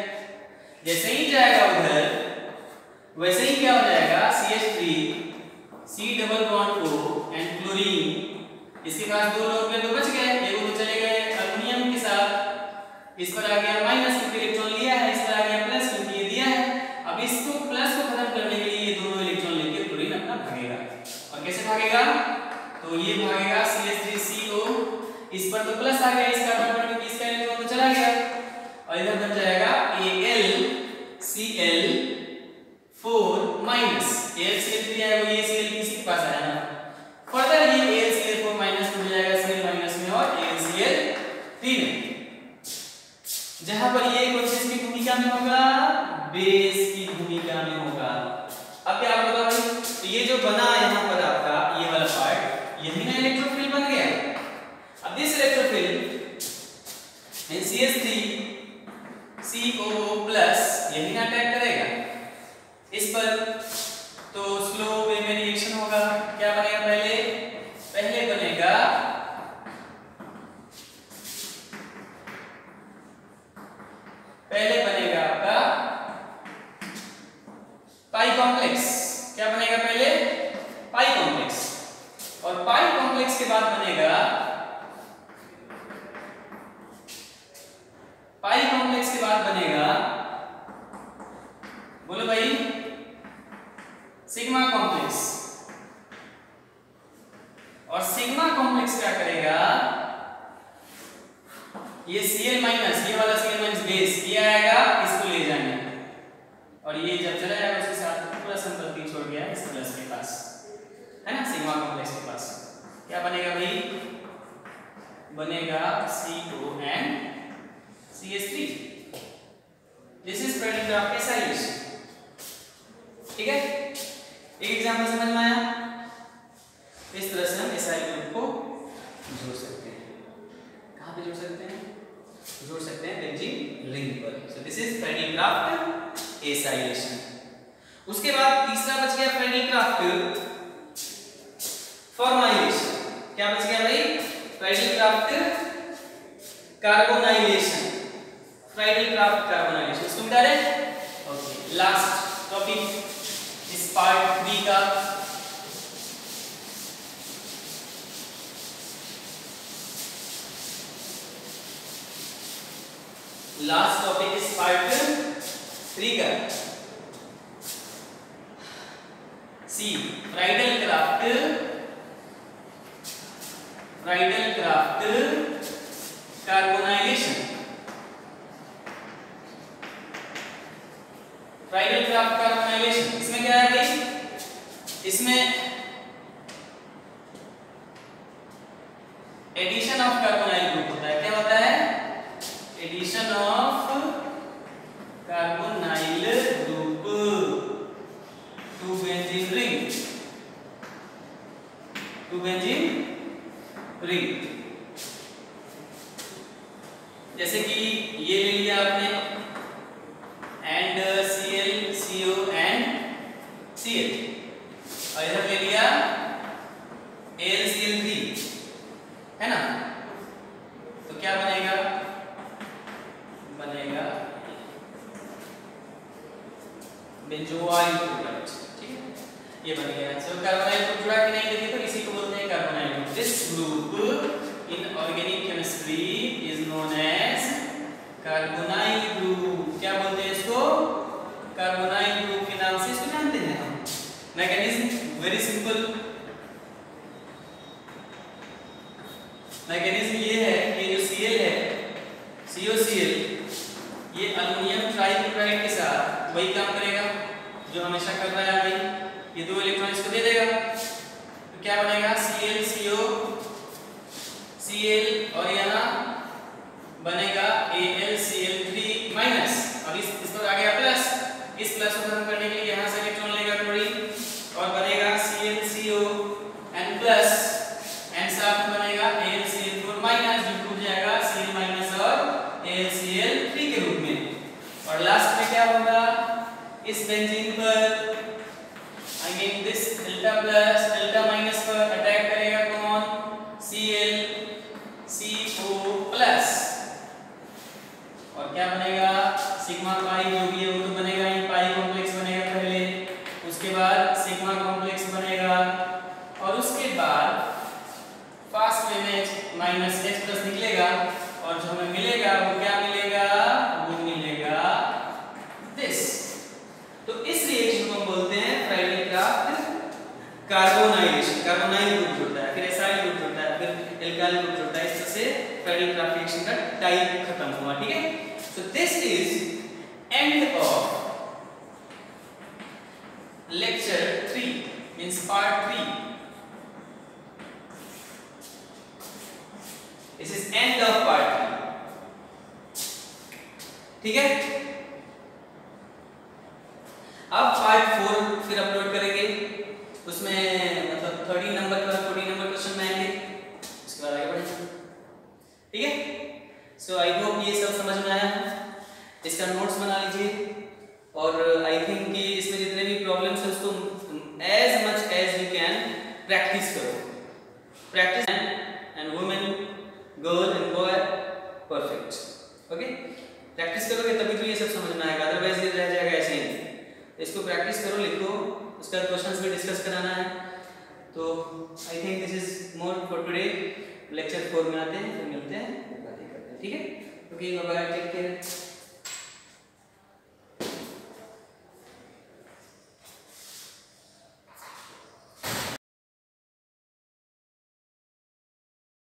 जैसे ही जाएगा उधर वैसे ही क्या हो जाएगा, CH3 C double bond O and chlorine, इसके पास 2 लोन पेयर तो बच गए, ये वो चले गए अल्युमिनियम के साथ। इस पर आ गया माइनस क्योंकि इलेक्ट्रॉन लिया है, इस पर आ गया प्लस क्योंकि ये दिया है। अब इसको प्लस को खत्म करने के लिए ये दोनों इलेक्ट्रॉन लेके क्लोरीन अपना भागेगा। और कैसे भागेगा, तो ये भागेगा CH3CO, इस पर तो प्लस आ गया, इस कार्बन पर क्योंकि इसका इलेक्ट्रॉन तो चला गया, और इधर बन जाएगा AlCl4 माइनस AlCl3 है वो, ये Cl किसी के पास आया ना, फर्दर ये AlCl4 माइनस हो जाएगा Cl माइनस में और AlCl3 में, जहां पर ये कौन सी की भूमिका में होगा, बेस की भूमिका में होगा। अब क्या होगा भाई, तो इस पर, तो स्लो वे में रिएक्शन होगा। क्या बनेगा? पहले बनेगा आपका पाई कॉम्प्लेक्स। क्या बनेगा? पहले पाई कॉम्प्लेक्स, और पाई कॉम्प्लेक्स के बाद बनेगा बोलो भाई सिग्मा कॉम्प्लेक्स। और सिग्मा कॉम्प्लेक्स क्या करेगा? ये Cl माइनस, ये वाला Cl माइनस बेस, ये आएगा, इसको ले जाएंगे, और ये जब चला जाएगा उसके साथ पूरा संपत्ति छोड़ गया इस प्लस के पास, है ना, सिग्मा कॉम्प्लेक्स के पास। क्या बनेगा भाई? बनेगा CONCH3। This is product of acylation. ठीक है, एक एग्जांपल समझ में आया? इस तरह से हम एसाइल ग्रुप को जोड़ सकते हैं। कहां पे जोड़ सकते हैं? जोड़ सकते हैं बेंजीन रिंग पर। So this is Friedel-craft acylation. उसके बाद तीसरा बच गया फ्रेडल-क्राफ्ट फॉर्माइलेशन। क्या बच गया भाई? Friedel-craft carbonylation. फ्रेडल-क्राफ्ट कार्बोनाइलेशन, इसको मिटा रहे? ओके, लास्ट टॉपिक इस पार्ट 3 का। लास्ट टॉपिक इस पार्ट 3 का सी फ्रेडल-क्राफ्ट कार्बोनाइलेशन। फ्रेडल-क्राफ्ट कार्बोनाइलेशन, इसमें क्या है भाई? इसमें एडिशन ऑफ कार्बोनाइल ग्रुप होता है। क्या होता है? Addition of carbonyl group to benzene ring. जैसे कि ये ले लिया आपने and Cl CO and Cl, और इधर ले लिया AlCl3, है ना? तो क्या बनेगा? बनेगा बेंजोइल प्रोडक्ट। ठीक है, ये बन गया। सो कार्बोनाइल ग्रुप जुड़ा कि नहीं देखिए, तो इसी को बोलते हैं carbonyl group. This group in organic chemistry is known as carbonyl group. क्या बोलते हैं इसको? कार्बोनाइल ग्रुप के नाम से इसको जानते हैं हम। Mechanism very simple. मैकेनिज्म ये है कि जो Cl है, COCl, ये अल्युमिनियम ट्राइक्लोराइड के साथ वही काम करेगा जो हमेशा कर रहा है भाई। ये 2 इलेक्ट्रॉन इसको दे देगा, तो क्या बनेगा? Cl CO Cl, और यहाँ बनेगा AlCl3 माइनस, और इस पर आ गया प्लस। इस प्लस को खत्म करने के लिए यहाँ से इलेक्ट्रॉन लेगा थोड़ी, और बनेगा Cl CO and plus, and साथ में बनेगा AlCl4 माइनस, जो टूट जाएगा Cl माइनस और AlCl3 के रूप में। और लास्ट में क्या होगा? इस बेंजीन पर I mean this delta plus delta minus पर अटैक करेगा कौन? Cl CO प्लस, और क्या बनेगा? सिग्मा पाई जो भी है वो तो बनेगा ही, पाई कॉम्प्लेक्स बनेगा पहले, उसके बाद सिग्मा कॉम्प्लेक्स बनेगा, और उसके बाद फास्ट वे में माइनस H प्लस निकलेगा, और जो हमें मिलेगा वो क्या मिलेगा? वो मिलेगा दिस। तो इस रिएक्शन को हम बोलते हैं फ्रेडल-क्राफ्ट कार्बोनाइलेशन। कार्बोनाइल ग्रुप जुड़ता है, फिर एसाइल ग्रुप जुड़ता है, फिर एल्काइल ग्रुप जुड़ता है। इस तरह से फ्रेडल-क्राफ्ट रिएक्शन का टाइप खत्म हुआ। ठीक है, so this is end of lecture 3 means part 3। This is end of part 3। ठीक है, अब पार्ट 4 फिर अपलोड करेंगे, उसमें मतलब 30 नंबर का 40 नंबर क्वेश्चन में आएंगे, उसके बाद आगे बढ़ेंगे। ठीक है, सो आई होप ये सब समझ में आया। इसका नोट्स बना लीजिए और आई थिंक कि इसमें जितने भी प्रॉब्लम्स हैं उसको as much as you can practice करो। Practice and women girl and boy perfect. Okay, practice करोगे तभी तो ये सब समझ में आएगा, अदरवाइज ये रह जाएगा ऐसे ही। तो इसको प्रैक्टिस करो, लिखो, उसका क्वेश्चंस भी डिस्कस कराना है। तो I think this is more for today. Lecture 4 में आते हैं, फिर मिलते हैं, बातें करते हैं, ठीक है? Okay, bye bye, take care.